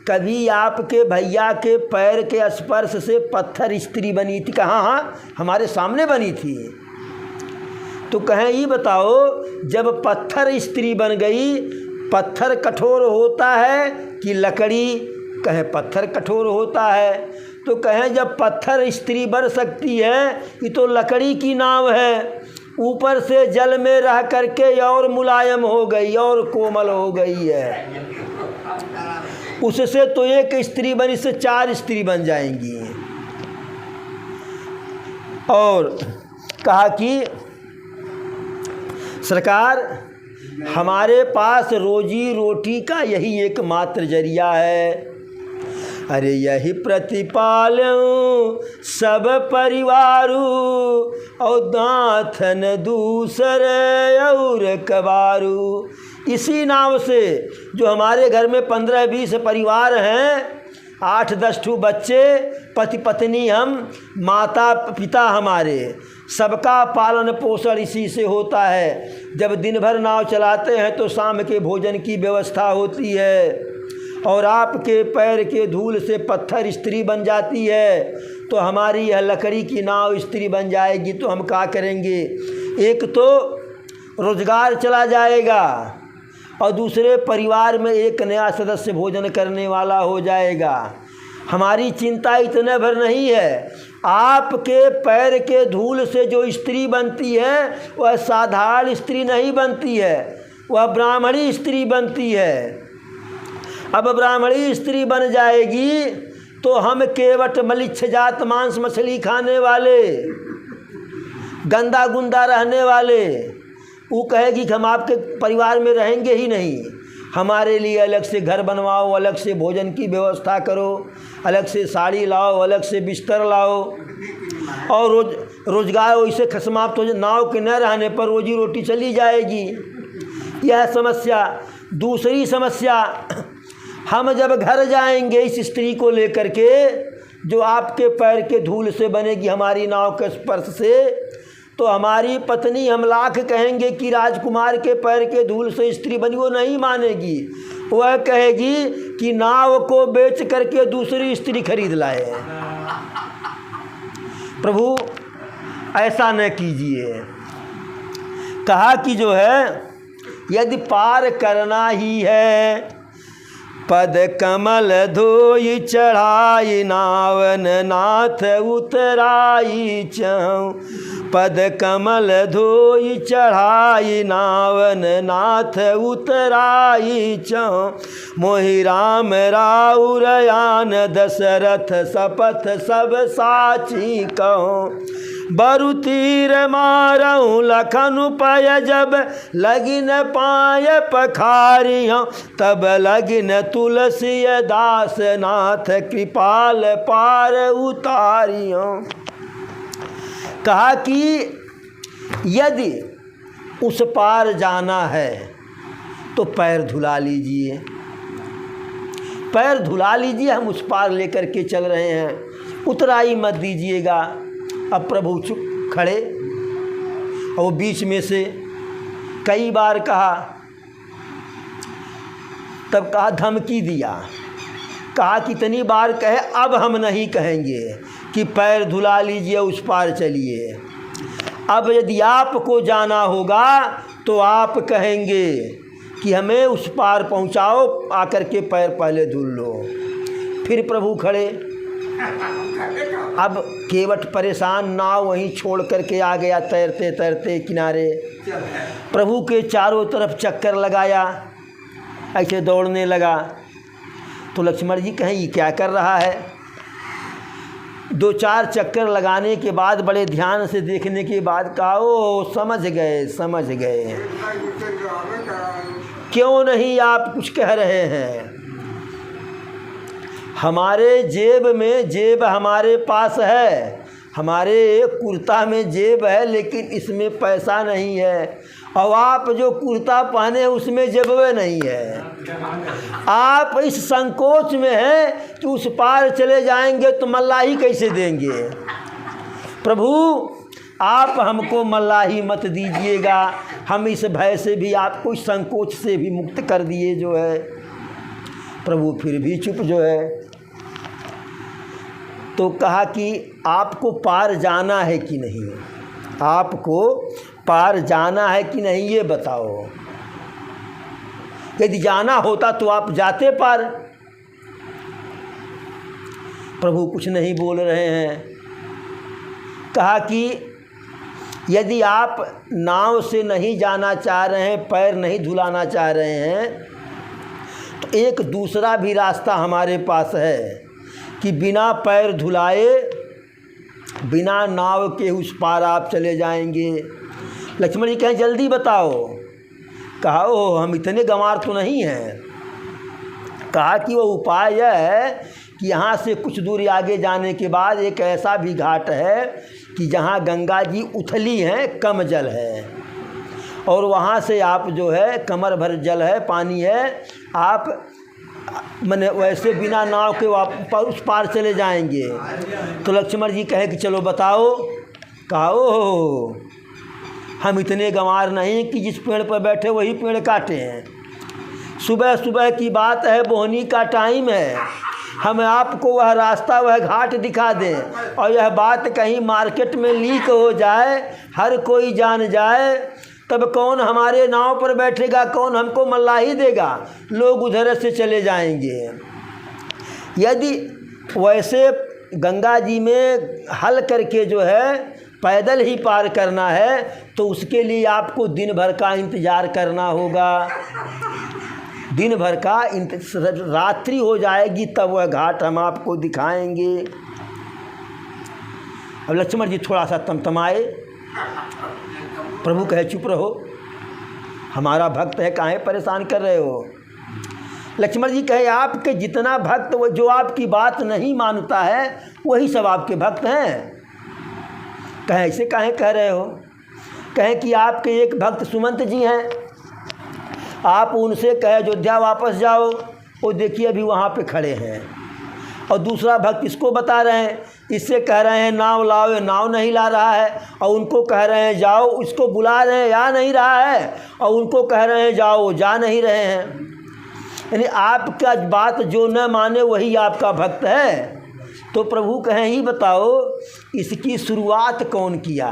कभी आपके भैया के पैर के स्पर्श से पत्थर स्त्री बनी थी? कहाँ? हाँ हमारे सामने बनी थी। तो कहें ये बताओ, जब पत्थर स्त्री बन गई, पत्थर कठोर होता है कि लकड़ी? कहें पत्थर कठोर होता है। तो कहें जब पत्थर स्त्री बन सकती है, ये तो लकड़ी की नाव है, ऊपर से जल में रह करके और मुलायम हो गई और कोमल हो गई है, उससे तो एक स्त्री बनी से 4 स्त्री बन जाएंगी। और कहा कि सरकार हमारे पास रोजी रोटी का यही एकमात्र जरिया है, अरे यही प्रतिपालूं सब परिवारू, और दांथन दूसरे और कबारू। इसी नाव से जो हमारे घर में 15-20 परिवार हैं, 8-10 ठू बच्चे, पति पत्नी, हम माता पिता, हमारे सबका पालन पोषण इसी से होता है। जब दिन भर नाव चलाते हैं तो शाम के भोजन की व्यवस्था होती है, और आपके पैर के धूल से पत्थर स्त्री बन जाती है, तो हमारी यह लकड़ी की नाव स्त्री बन जाएगी। तो हम क्या करेंगे? एक तो रोजगार चला जाएगा, और दूसरे परिवार में एक नया सदस्य भोजन करने वाला हो जाएगा। हमारी चिंता इतने भर नहीं है। आपके पैर के धूल से जो स्त्री बनती है वह साधारण स्त्री नहीं बनती है, वह ब्राह्मणी स्त्री बनती है। अब ब्राह्मणी स्त्री बन जाएगी तो हम केवट मलिच्छ जात मांस मछली खाने वाले, गंदा गुंदा रहने वाले, वो कहेगी कि हम आपके परिवार में रहेंगे ही नहीं। हमारे लिए अलग से घर बनवाओ, अलग से भोजन की व्यवस्था करो, अलग से साड़ी लाओ, अलग से बिस्तर लाओ, और रोजगार वैसे समाप्त हो जाए, नाव के न रहने पर रोजी रोटी चली जाएगी। यह समस्या। दूसरी समस्या, हम जब घर जाएंगे इस स्त्री को लेकर के, जो आपके पैर के धूल से बनेगी हमारी नाव के स्पर्श से, तो हमारी पत्नी, हम लाख कहेंगे कि राजकुमार के पैर के धूल से स्त्री बनी, वो नहीं मानेगी। वह कहेगी कि नाव को बेच करके दूसरी स्त्री खरीद लाए। प्रभु ऐसा न कीजिए। कहा कि जो है यदि पार करना ही है, पद कमल धोई चढ़ाई नावन नाथ उतराई चौं। पद कमल धोई चढ़ाई नावन नाथ उतराई चौं। मोहि राम राउरयान दशरथ सपथ सब साची कहूँ। बरु तीर मारऊँ लखन पय जब लगिन पाय पखारियों। तब लगिन तुलसी दास नाथ कृपाल पार उतारियों। कहा कि यदि उस पार जाना है तो पैर धुला लीजिए, पैर धुला लीजिए, हम उस पार लेकर के चल रहे हैं, उतराई मत दीजिएगा। अब प्रभु चुप खड़े, और वो बीच में से कई बार कहा, तब कहा धमकी दिया, कहा कितनी बार कहे, अब हम नहीं कहेंगे कि पैर धुला लीजिए उस पार चलिए। अब यदि आपको जाना होगा तो आप कहेंगे कि हमें उस पार पहुंचाओ, आकर के पैर पहले धुल लो। फिर प्रभु खड़े। अब केवट परेशान, नाव वहीं छोड़ करके आ गया तैरते तैरते किनारे। प्रभु के चारों तरफ चक्कर लगाया, ऐसे दौड़ने लगा। तो लक्ष्मण जी कहें ये क्या कर रहा है। दो चार चक्कर लगाने के बाद, बड़े ध्यान से देखने के बाद कहा, ओ समझ गए समझ गए, क्यों नहीं आप कुछ कह रहे हैं। हमारे जेब में, जेब हमारे पास है, हमारे कुर्ता में जेब है, लेकिन इसमें पैसा नहीं है। और आप जो कुर्ता पहने उसमें जेबवे नहीं है। आप इस संकोच में हैं कि उस पार चले जाएंगे तो मल्लाही कैसे देंगे। प्रभु आप हमको मल्लाही मत दीजिएगा, हम इस भय से भी, आपको इस संकोच से भी मुक्त कर दिए जो है। प्रभु फिर भी चुप जो है। तो कहा कि आपको पार जाना है कि नहीं, आपको पार जाना है कि नहीं ये बताओ। यदि जाना होता तो आप जाते पार। प्रभु कुछ नहीं बोल रहे हैं। कहा कि यदि आप नाव से नहीं जाना चाह रहे हैं, पैर नहीं धुलाना चाह रहे हैं, तो एक दूसरा भी रास्ता हमारे पास है कि बिना पैर धुलाए, बिना नाव के उस पार आप चले जाएंगे। लक्ष्मण जी कहें जल्दी बताओ। कहा ओ हम इतने गंवार तो नहीं हैं। कहा कि वो उपाय यह है कि यहाँ से कुछ दूरी आगे जाने के बाद एक ऐसा भी घाट है कि जहाँ गंगा जी उथली हैं, कम जल है, और वहाँ से आप जो है कमर भर जल है, पानी है, आप मैंने वैसे बिना नाव के उस पार चले जाएंगे। तो लक्ष्मण जी कहे कि चलो बताओ। कहा ओ हम इतने गंवार नहीं कि जिस पेड़ पर बैठे वही पेड़ काटे हैं। सुबह सुबह की बात है, बोहनी का टाइम है, हम आपको वह रास्ता, वह घाट दिखा दें, और यह बात कहीं मार्केट में लीक हो जाए, हर कोई जान जाए, तब कौन हमारे नाव पर बैठेगा, कौन हमको मल्लाही देगा। लोग उधर से चले जाएंगे। यदि वैसे गंगा जी में हल करके जो है पैदल ही पार करना है, तो उसके लिए आपको दिन भर का इंतज़ार करना होगा। दिन भर का रात्रि हो जाएगी तब वह घाट हम आपको दिखाएंगे। अब लक्ष्मण जी थोड़ा सा तमतमाए। प्रभु कहे चुप रहो, हमारा भक्त है, काहे परेशान कर रहे हो। लक्ष्मण जी कहे आपके जितना भक्त वो जो आपकी बात नहीं मानता है वही सब आपके भक्त हैं। कहे ऐसे काहे कह रहे हो। कहे कि आपके एक भक्त सुमंत जी हैं, आप उनसे कहे अयोध्या वापस जाओ, वो देखिए अभी वहाँ पे खड़े हैं। और दूसरा भक्त इसको बता रहे हैं, इससे कह रहे हैं नाव लाओ, ये नाव नहीं ला रहा है। और उनको कह रहे हैं जाओ, इसको बुला रहे हैं आ नहीं रहा है। और उनको कह रहे हैं जाओ, जा नहीं रहे हैं। यानी आपका बात जो न माने वही आपका भक्त है। तो प्रभु कहें ही बताओ इसकी शुरुआत कौन किया।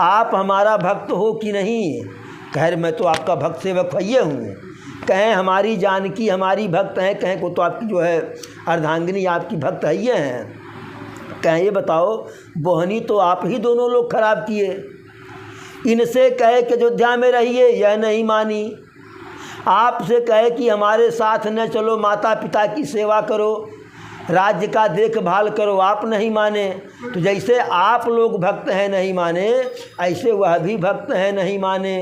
आप हमारा भक्त हो कि नहीं। कह मैं तो आपका भक्त सेवक ये हूँ। कहें हमारी जानकी हमारी भक्त हैं। कहें को तो आपकी जो है अर्धांगिनी आपकी भक्त है ये हैं। कहें ये बताओ बोहनी तो आप ही दोनों लोग खराब किए। इनसे कहे कि अयोध्या में रहिए, यह नहीं मानी। आपसे कहे कि हमारे साथ न चलो, माता पिता की सेवा करो, राज्य का देखभाल करो, आप नहीं माने। तो जैसे आप लोग भक्त हैं नहीं माने, ऐसे वह भी भक्त हैं नहीं माने।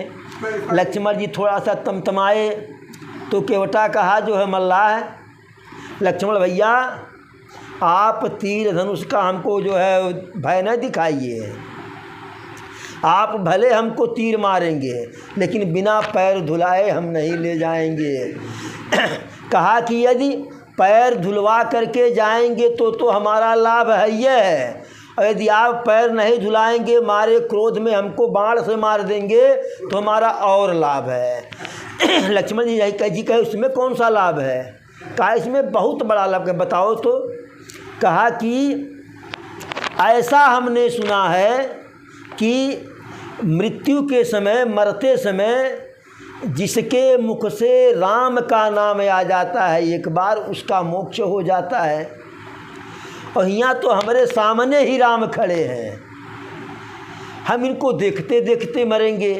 लक्ष्मण जी थोड़ा सा तमतमाए तो केवटा कहा जो है मल्लाह लक्ष्मण भैया आप तीर धनुष का हमको जो है भय न दिखाइए। आप भले हमको तीर मारेंगे लेकिन बिना पैर धुलाए हम नहीं ले जाएंगे। कहा कि यदि पैर धुलवा करके जाएंगे तो हमारा लाभ है ये है, और यदि आप पैर नहीं धुलाएंगे, मारे क्रोध में हमको बाण से मार देंगे तो हमारा और लाभ है। लक्ष्मण जी यही कहे उसमें कौन सा लाभ है। कहा इसमें बहुत बड़ा लाभ है, बताओ तो। कहा कि ऐसा हमने सुना है कि मृत्यु के समय, मरते समय जिसके मुख से राम का नाम आ जाता है एक बार, उसका मोक्ष हो जाता है। और यहाँ तो हमारे सामने ही राम खड़े हैं, हम इनको देखते देखते मरेंगे।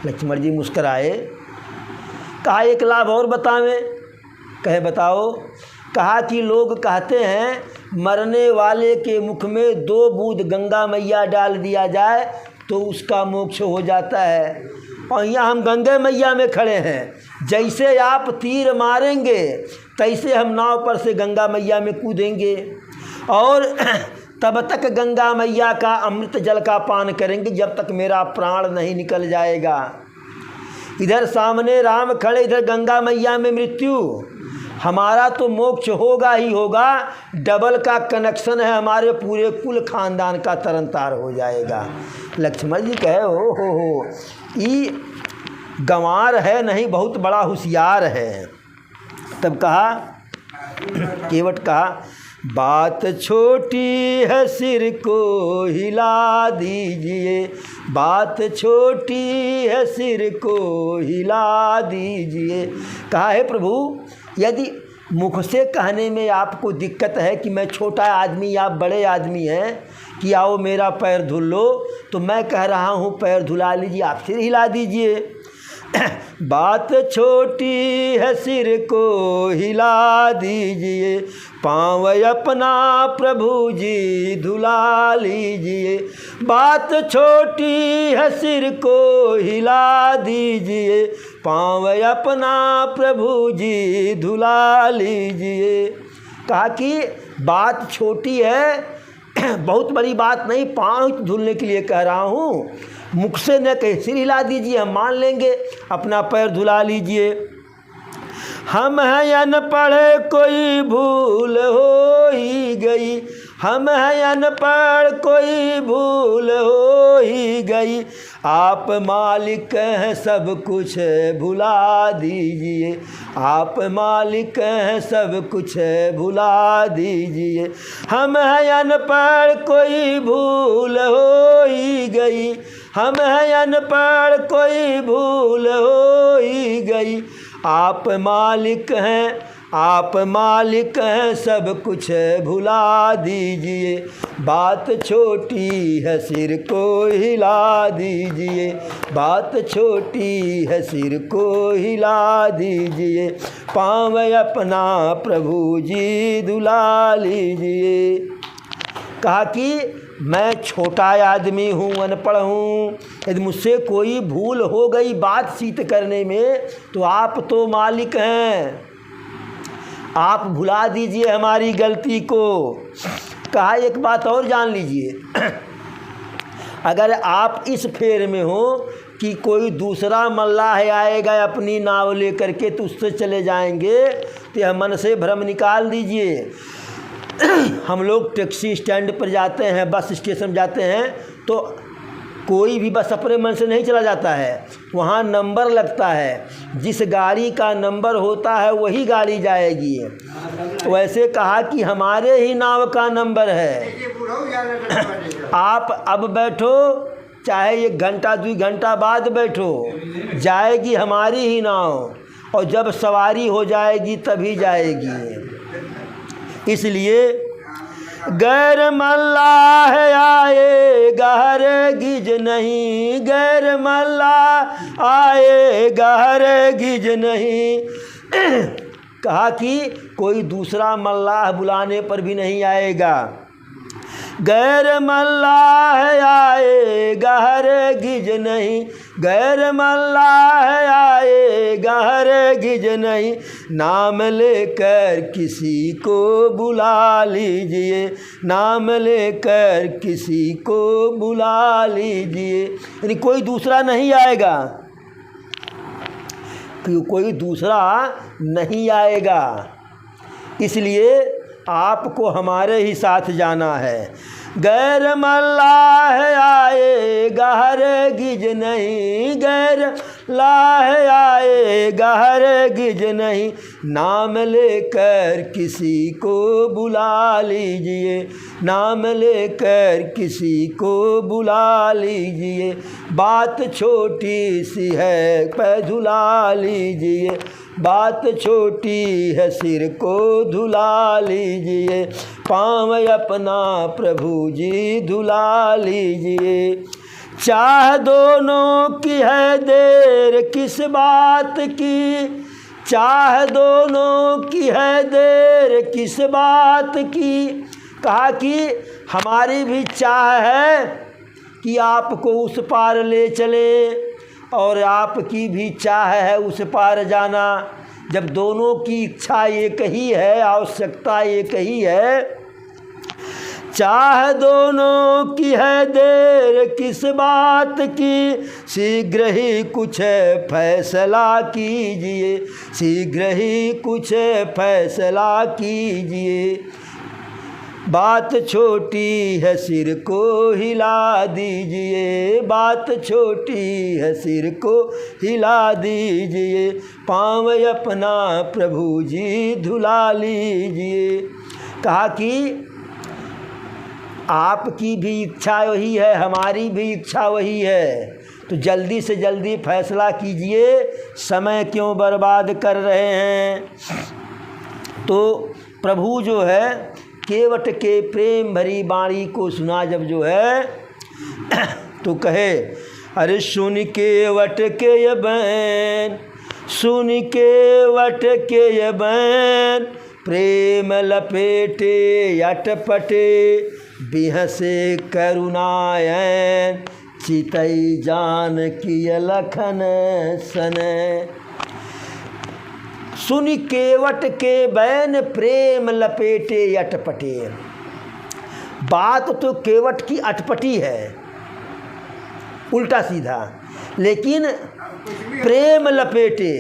लक्ष्मण जी मुस्कराए। कहा एक लाभ और बतावें। कहे बताओ। कहा कि लोग कहते हैं मरने वाले के मुख में 2 बूंद गंगा मैया डाल दिया जाए तो उसका मोक्ष हो जाता है। और यहाँ हम गंगा मैया में खड़े हैं, जैसे आप तीर मारेंगे तैसे हम नाव पर से गंगा मैया में कूदेंगे और तब तक गंगा मैया का अमृत जल का पान करेंगे जब तक मेरा प्राण नहीं निकल जाएगा। इधर सामने राम खड़े, इधर गंगा मैया में मृत्यु। हमारा तो मोक्ष होगा ही होगा, डबल का कनेक्शन है, हमारे पूरे कुल खानदान का तरनतार हो जाएगा। लक्ष्मण जी कहे हो ये गंवार है नहीं, बहुत बड़ा होशियार है। तब कहा केवट कहा बात छोटी है सिर को हिला दीजिए, बात छोटी है सिर को हिला दीजिए। कहा है प्रभु यदि मुख से कहने में आपको दिक्कत है कि मैं छोटा आदमी आप बड़े आदमी हैं कि आओ मेरा पैर धुल लो, तो मैं कह रहा हूँ पैर धुला लीजिए, आप सिर हिला दीजिए। बात छोटी है सिर को हिला दीजिए, पाँव अपना प्रभु जी धुला लीजिए। बात छोटी है सिर को हिला दीजिए, पाँव अपना प्रभु जी धुला लीजिए। कहा कि बात छोटी है, बहुत बड़ी बात नहीं, पाँव धुलने के लिए कह रहा हूँ, मुख से न कहे सिर हिला दीजिए, हम मान लेंगे, अपना पैर धुला लीजिए। हम हैं अनपढ़ कोई भूल हो ही गई, हम हैं अनपढ़ कोई भूल हो ही गई, आप मालिक हैं सब कुछ भुला दीजिए, आप मालिक हैं सब कुछ भुला दीजिए। हम हैं अनपढ़ कोई भूल हो ही गई, हम हैं अनपढ़ कोई भूल हो ही गई, आप मालिक हैं आप मालिक हैं सब कुछ भुला दीजिए, बात छोटी है सिर को हिला दीजिए, बात छोटी है सिर को हिला दीजिए, पाँव अपना प्रभु जी धुला लीजिए। कहा कि मैं छोटा आदमी हूँ, अनपढ़ हूँ, यदि मुझसे कोई भूल हो गई बातचीत करने में तो आप तो मालिक हैं, आप भुला दीजिए हमारी गलती को। कहा एक बात और जान लीजिए, अगर आप इस फेर में हो कि कोई दूसरा मल्लाह आएगा अपनी नाव लेकर के तो उससे चले जाएंगे, तो यह मन से भ्रम निकाल दीजिए। हम लोग टैक्सी स्टैंड पर जाते हैं, बस स्टेशन जाते हैं, तो कोई भी बस अपने मन से नहीं चला जाता है, वहाँ नंबर लगता है, जिस गाड़ी का नंबर होता है वही गाड़ी जाएगी। वैसे कहा कि हमारे ही नाव का नंबर है, आप अब बैठो चाहे 1 घंटा 2 घंटा बाद बैठो, जाएगी हमारी ही नाव, और जब सवारी हो जाएगी तभी जाएगी। इसलिए गैर मल्लाह आएगा हरगिज नहीं, गैर मल्लाह आएगा हरगिज नहीं। कहा कि कोई दूसरा मल्लाह बुलाने पर भी नहीं आएगा, गैर मल्लाह आएगा हरगिज नहीं, गैर मल्लाह आएगा हरगिज नहीं, नाम लेकर किसी को बुला लीजिए, नाम लेकर किसी को बुला लीजिए। यानी कोई दूसरा नहीं आएगा, कोई दूसरा नहीं आएगा, इसलिए आपको हमारे ही साथ जाना है। गैर मल्लाह आएगा हरगिज नहीं, गैर मल्लाह आएगा हरगिज नहीं, नाम लेकर किसी को बुला लीजिए, नाम लेकर किसी को बुला लीजिए, बात छोटी सी है पैर धुला लीजिए, बात छोटी है सिर को धुला लीजिए, पाँव अपना प्रभु जी धुला लीजिए। चाह दोनों की है देर किस बात की, चाह दोनों की है देर किस बात की। कहा कि हमारी भी चाह है कि आपको उस पार ले चले, और आपकी भी चाह है उस पार जाना। जब दोनों की इच्छा एक ही है, आवश्यकता एक ही है, चाह दोनों की है देर किस बात की, शीघ्र ही कुछ फैसला कीजिए, शीघ्र ही कुछ फैसला कीजिए, बात छोटी है सिर को हिला दीजिए, बात छोटी है सिर को हिला दीजिए, पाँव अपना प्रभु जी धुला लीजिए। कहा कि आपकी भी इच्छा वही है, हमारी भी इच्छा वही है, तो जल्दी से जल्दी फैसला कीजिए, समय क्यों बर्बाद कर रहे हैं। तो प्रभु जो है केवट के प्रेम भरी वाणी को सुना जब जो है तो कहे, अरे सुन केवट के ये बैन, सुन केवट के ये बैन, प्रेम लपेटे अटपटे बिहसे करुणायन, चितई जान की लखन सने। सुन केवट के बैन प्रेम लपेटे अटपटे, बात तो केवट की अटपटी है, उल्टा सीधा, लेकिन प्रेम लपेटे।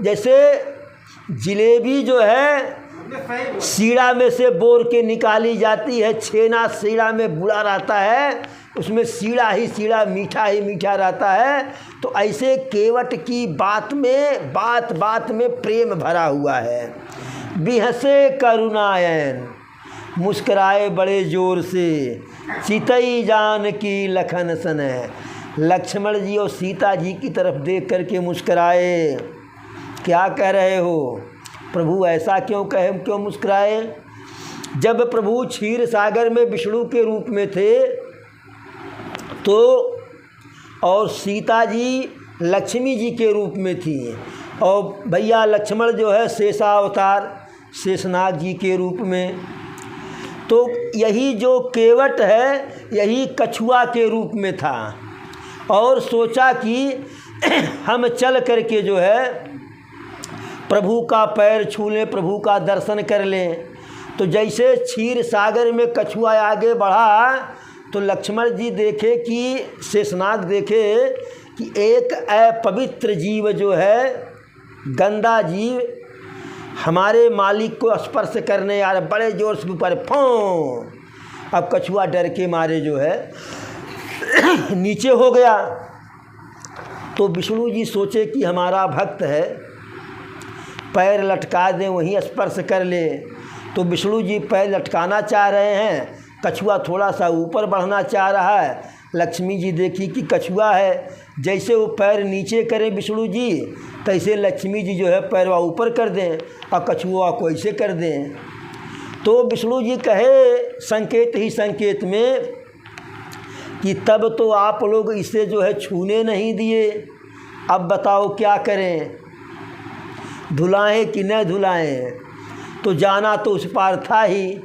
जैसे जिलेबी जो है सीड़ा में से बोर के निकाली जाती है, छेना सीड़ा में बुरा रहता है, उसमें सीड़ा ही सीड़ा मीठा ही मीठा रहता है, तो ऐसे केवट की बात में बात बात में प्रेम भरा हुआ है। बिहसे करुणायन, मुस्कराए बड़े जोर से, सीतई जान की लखन सन है, लक्ष्मण जी और सीता जी की तरफ देख करके मुस्कराए। क्या कह रहे हो? प्रभु ऐसा क्यों कहे, क्यों मुस्कुराए? जब प्रभु क्षीर सागर में विष्णु के रूप में थे तो और सीता जी लक्ष्मी जी के रूप में थी, और भैया लक्ष्मण जो है शेषावतार शेषनाग जी के रूप में, तो यही जो केवट है यही कछुआ के रूप में था। और सोचा कि हम चल करके जो है प्रभु का पैर छू लें, प्रभु का दर्शन कर लें। तो जैसे क्षीर सागर में कछुआ आगे बढ़ा तो लक्ष्मण जी देखे कि शेषनाग देखे कि एक अपवित्र जीव जो है, गंदा जीव हमारे मालिक को स्पर्श करने आ रहा, बड़े जोर से ऊपर फों। अब कछुआ डर के मारे जो है नीचे हो गया। तो विष्णु जी सोचे कि हमारा भक्त है, पैर लटका दें वहीं स्पर्श कर ले। तो विष्णु जी पैर लटकाना चाह रहे हैं, कछुआ थोड़ा सा ऊपर बढ़ना चाह रहा है। लक्ष्मी जी देखी कि कछुआ है, जैसे वो पैर नीचे करें विष्णु जी तैसे लक्ष्मी जी जो है पैरवा ऊपर कर दें और कछुआ को ऐसे कर दें। तो विष्णु जी कहे संकेत ही संकेत में कि तब तो आप लोग इसे जो है छूने नहीं दिए, अब बताओ क्या करें, धुलाएं कि न धुलाएं? तो जाना तो उस पार था ही।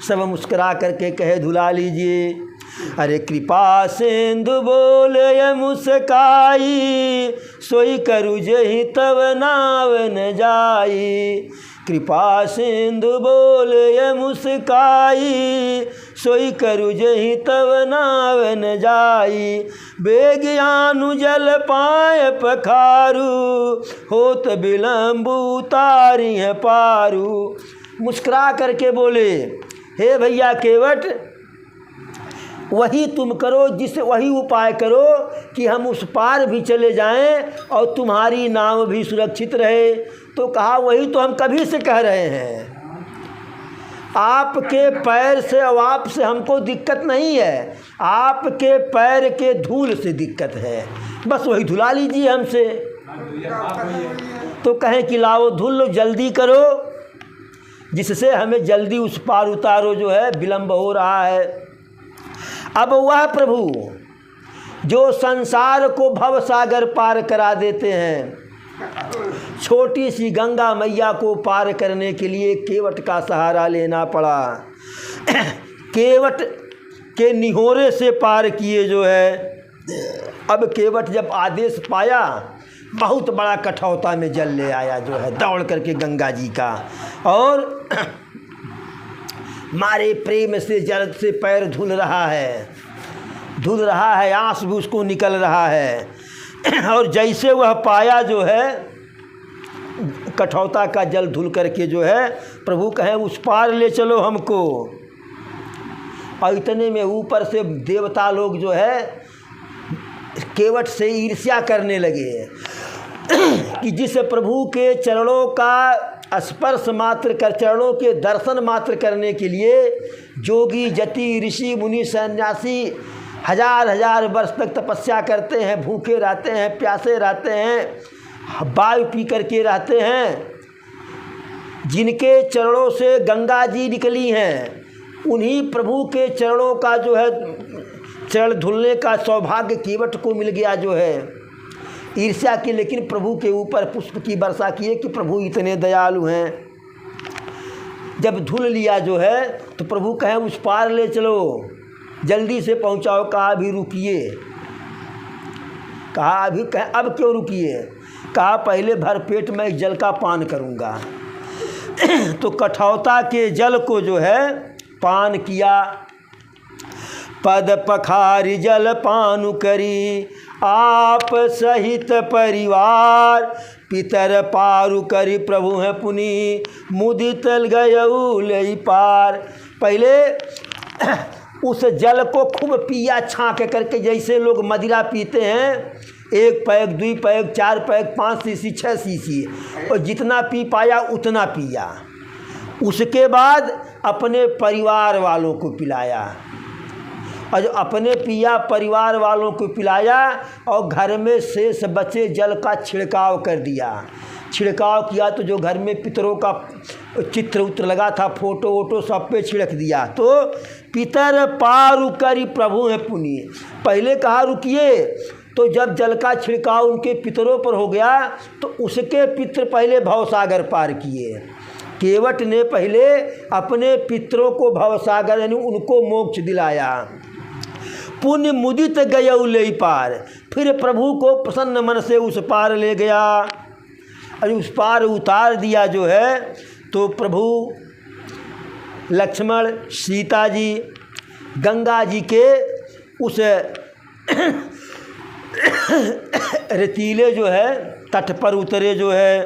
सब मुस्करा करके कहे धुला लीजिए। अरे कृपा सिंधु बोले मुस्काई, सोई करू जही तब नाव न जाई। कृपा सिंधु बोले मुस्काई, सोई करू जही तब नाव न जाई। बेज्ञानु जल पाए पखारू, होत विलम्ब उतारी है पारू। मुस्कुरा करके बोले हे भैया केवट, वही तुम करो, जिससे वही उपाय करो कि हम उस पार भी चले जाएं और तुम्हारी नाव भी सुरक्षित रहे। तो कहा वही तो हम कभी से कह रहे हैं, आपके पैर से और आप से हमको दिक्कत नहीं है, आपके पैर के धूल से दिक्कत है, बस वही धुला लीजिए हमसे। तो कहें कि लाओ धुल लो, जल्दी करो, जिससे हमें जल्दी उस पार उतारो, जो है विलम्ब हो रहा है। अब वह प्रभु जो संसार को भव सागर पार करा देते हैं, छोटी सी गंगा मैया को पार करने के लिए केवट का सहारा लेना पड़ा। केवट के निहोरे से पार किए जो है। अब केवट जब आदेश पाया, बहुत बड़ा कठौता में जल ले आया जो है दौड़ करके गंगा जी का, और मारे प्रेम से जल से पैर धुल रहा है, आंस भी उसको निकल रहा है। और जैसे वह पाया जो है कठौता का जल धुल करके जो है, प्रभु कहें उस पार ले चलो हमको। और इतने में ऊपर से देवता लोग जो है केवट से ईर्ष्या करने लगे कि जिस प्रभु के चरणों का स्पर्श मात्र कर, चरणों के दर्शन मात्र करने के लिए जोगी जति ऋषि मुनि सन्यासी हजार हजार वर्ष तक तपस्या करते हैं, भूखे रहते हैं, प्यासे रहते हैं, वायु पी करके रहते हैं, जिनके चरणों से गंगा जी निकली हैं, उन्हीं प्रभु के चरणों का जो है चरण धुलने का सौभाग्य केवट को मिल गया जो है। ईर्ष्या की, लेकिन प्रभु के ऊपर पुष्प की वर्षा किए कि प्रभु इतने दयालु हैं। जब धुल लिया जो है तो प्रभु कहें उस पार ले चलो, जल्दी से पहुंचाओ। कहा अभी रुकिए। कहा अभी, कहे अब क्यों रुकिए? कहा पहले भर पेट में जल का पान करूंगा। तो कठौता के जल को जो है पान किया। पद पखारी जल पानु करी, आप सहित परिवार, पितर पारु करी प्रभु है पुनि, मुदित गयऊ लई पार। पहले उस जल को खूब पिया छाँक करके, जैसे लोग मदिरा पीते हैं, 1 peg 2 peg 4 peg 5 CC 6 CC, और जितना पी पाया उतना पिया। उसके बाद अपने परिवार वालों को पिलाया, और जो अपने पिया परिवार वालों को पिलाया, और घर में शेष बचे जल का छिड़काव कर दिया। छिड़काव किया तो जो घर में पितरों का चित्र उत्र लगा था, फोटो वोटो सब पे छिड़क दिया। तो पितर पारु करी प्रभु है पुण्य। पहले कहा रुकिए, तो जब जल का छिड़काव उनके पितरों पर हो गया तो उसके पितर पहले भवसागर पार किए। केवट ने पहले अपने पितरों को भवसागर यानी उनको मोक्ष दिलाया। पुण्य मुदित गयौ ले पार, फिर प्रभु को प्रसन्न मन से उस पार ले गया और उस पार उतार दिया जो है। तो प्रभु लक्ष्मण सीता जी गंगा जी के उस रेतीले जो है तट पर उतरे जो है।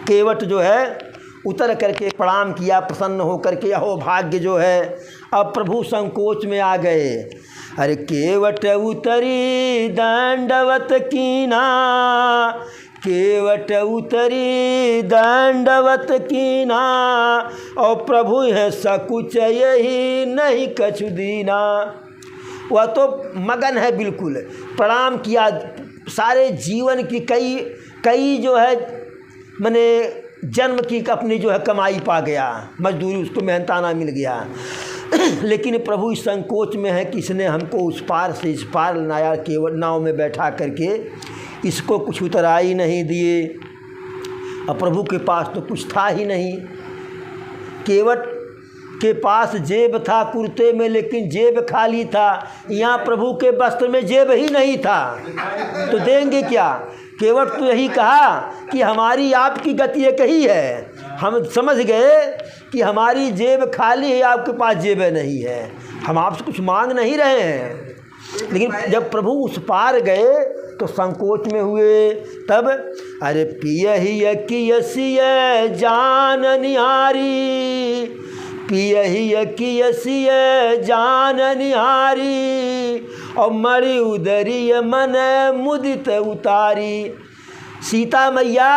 केवट जो है उतर करके प्रणाम किया प्रसन्न होकर के, अहो भाग्य जो है। अब प्रभु संकोच में आ गए। अरे केवट उतरी दंडवत कीना, केवट उतरी दंडवत कीना, और प्रभु है सकुच यही नहीं कछु दीना। वह तो मगन है बिल्कुल, प्रणाम किया, सारे जीवन की कई जो है मैंने जन्म की अपनी जो है कमाई पा गया, मजदूरी उसको मेहनताना मिल गया। लेकिन प्रभु इस संकोच में है कि इसने हमको उस पार से इस पार लाया, केवल नाव में बैठा करके इसको कुछ उतराई नहीं दिए। और प्रभु के पास तो कुछ था ही नहीं। केवट के पास जेब था कुर्ते में, लेकिन जेब खाली था। यहाँ प्रभु के वस्त्र में जेब ही नहीं था, तो देंगे क्या। केवट तो यही कहा कि हमारी आपकी गति एक ही है। हम समझ गए कि हमारी जेब खाली है, आपके पास जेब नहीं है, हम आपसे कुछ मांग नहीं रहे हैं। लेकिन जब प्रभु उस पार गए तो संकोच में हुए। तब अरे पियहि कियसिय जान निहारी, पियहि कियसिय जान निहारी, और मणि उदरिय मन मुदित उतारी। सीता मैया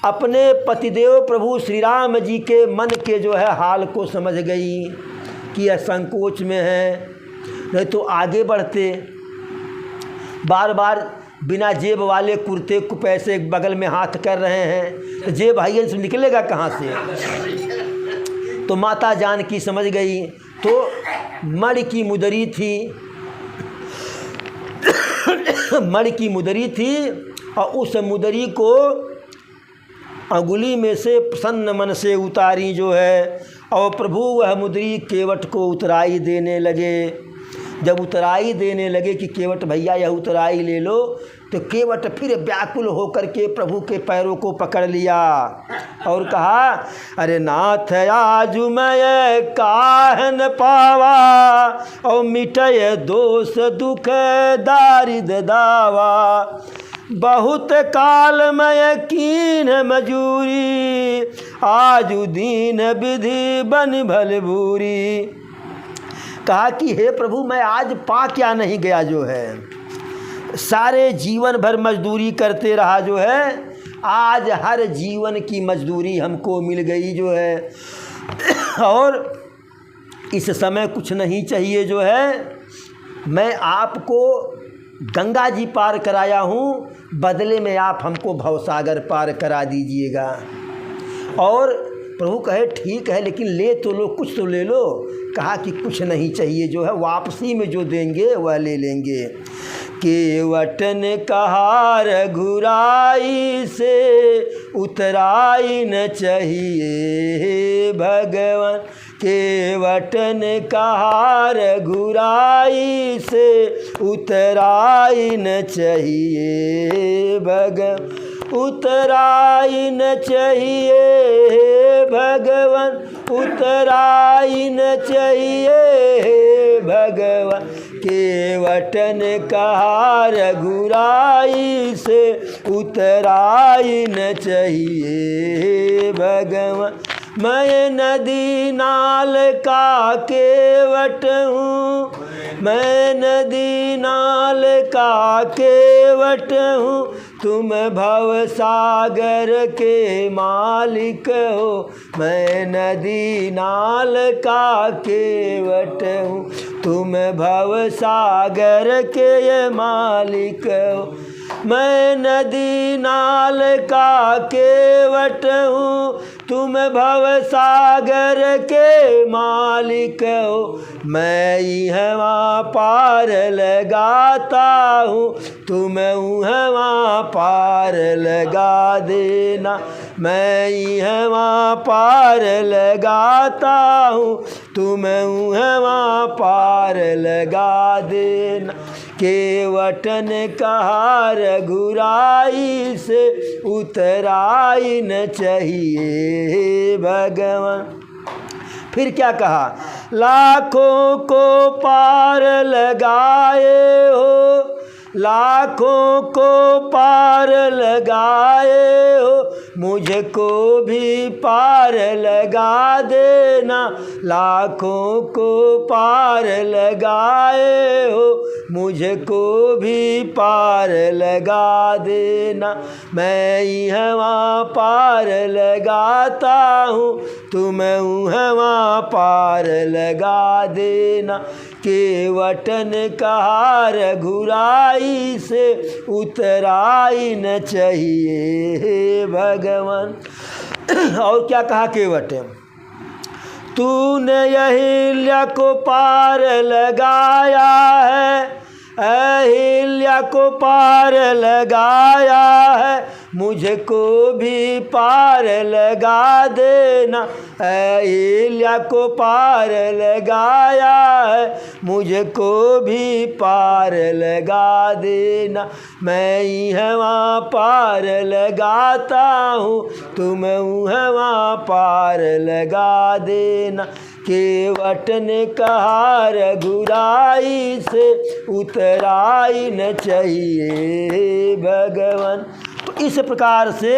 अपने पतिदेव प्रभु श्री राम जी के मन के जो है हाल को समझ गई कि यह संकोच में है, नहीं तो आगे बढ़ते। बार बार बिना जेब वाले कुर्ते को पैसे बगल में हाथ कर रहे हैं, तो जेब भाई से निकलेगा कहाँ से। तो माता जानकी समझ गई। तो मणि की मुदरी थी, मणि की मुदरी थी, और उस मुदरी को अंगुली में से प्रसन्न मन से उतारी जो है। और प्रभु वह मुदरी केवट को उतराई देने लगे। जब उतराई देने लगे कि केवट भैया यह उतराई ले लो, तो केवट फिर व्याकुल होकर के प्रभु के पैरों को पकड़ लिया और कहा, अरे नाथ आज मैं काहन पावा, और मिटय दोष दुख दारिद दावा, बहुत काल मैं कीन मजूरी, आज दीन विधि बन भल भूरी। कहा कि हे प्रभु मैं आज पा क्या नहीं गया जो है, सारे जीवन भर मजदूरी करते रहा जो है, आज हर जीवन की मजदूरी हमको मिल गई जो है, और इस समय कुछ नहीं चाहिए जो है। मैं आपको गंगा जी पार कराया हूँ, बदले में आप हमको भवसागर पार करा दीजिएगा। और प्रभु कहे ठीक है, लेकिन ले तो लो, कुछ तो ले लो। कहा कि कुछ नहीं चाहिए जो है, वापसी में जो देंगे वह ले लेंगे। केवट ने कहा रघुराई से उतराई न चाहिए भगवान, केवट ने कहा रघुराई से उतराई न चाहिए भगवान, उतराई न चाहिए भगवान, उतराई न चाहिए भगवान। केवट ने कहा रघुराई से उतराई न चाहिए भगवान। मैं नदी नाल का केवट हूँ, मैं नदी नाल का केवट हूँ, तुम भव सागर के मालिक हो। मैं नदी नाल का केवट हूँ, तुम भव सागर के मालिक हो। मैं नदी नाल का केवट हूँ, तुम भव सागर के मालिक हो। मैं यहाँ पार लगाता हूँ, तुम वहाँ पार लगा देना। मैं यहाँ पार लगाता हूँ, तुम वहाँ पार लगा देना। केवटन कहा रघुराई से उतराई न चाहिए भगवान। फिर क्या कहा, लाखों को पार लगाए हो, लाखों को पार लगाए हो, मुझको भी पार लगा देना। लाखों को पार लगाए हो, मुझको भी पार लगा देना। मैं यहाँ पार लगाता हूँ, तुम वहाँ पार लगा देना। केवटन कहा रघुराई से उतराई न चाहिए भगवान। और क्या कहा केवट, तूने अहिल्या को पार लगाया है, अहिल्या को पार लगाया है, मुझको भी पार लगा देना। अहिल्या को पार लगाया है, मुझको भी पार लगा देना। मैं यहाँ पार लगाता हूँ, तुम वहाँ पार लगा देना। केवट ने कहा रघुराई से उतराई न चाहिए भगवान। तो इस प्रकार से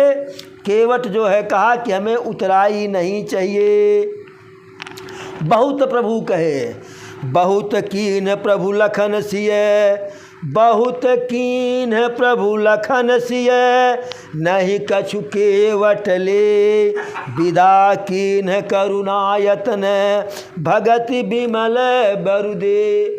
केवट जो है कहा कि हमें उतराई नहीं चाहिए। बहुत प्रभु कहे, बहुत कीन प्रभु लखन सिय, बहुत कीन प्रभु लखन सिय, नहीं कछु केवट ले, विदा कीन करुणायतन, भगति बिमल बरुदे।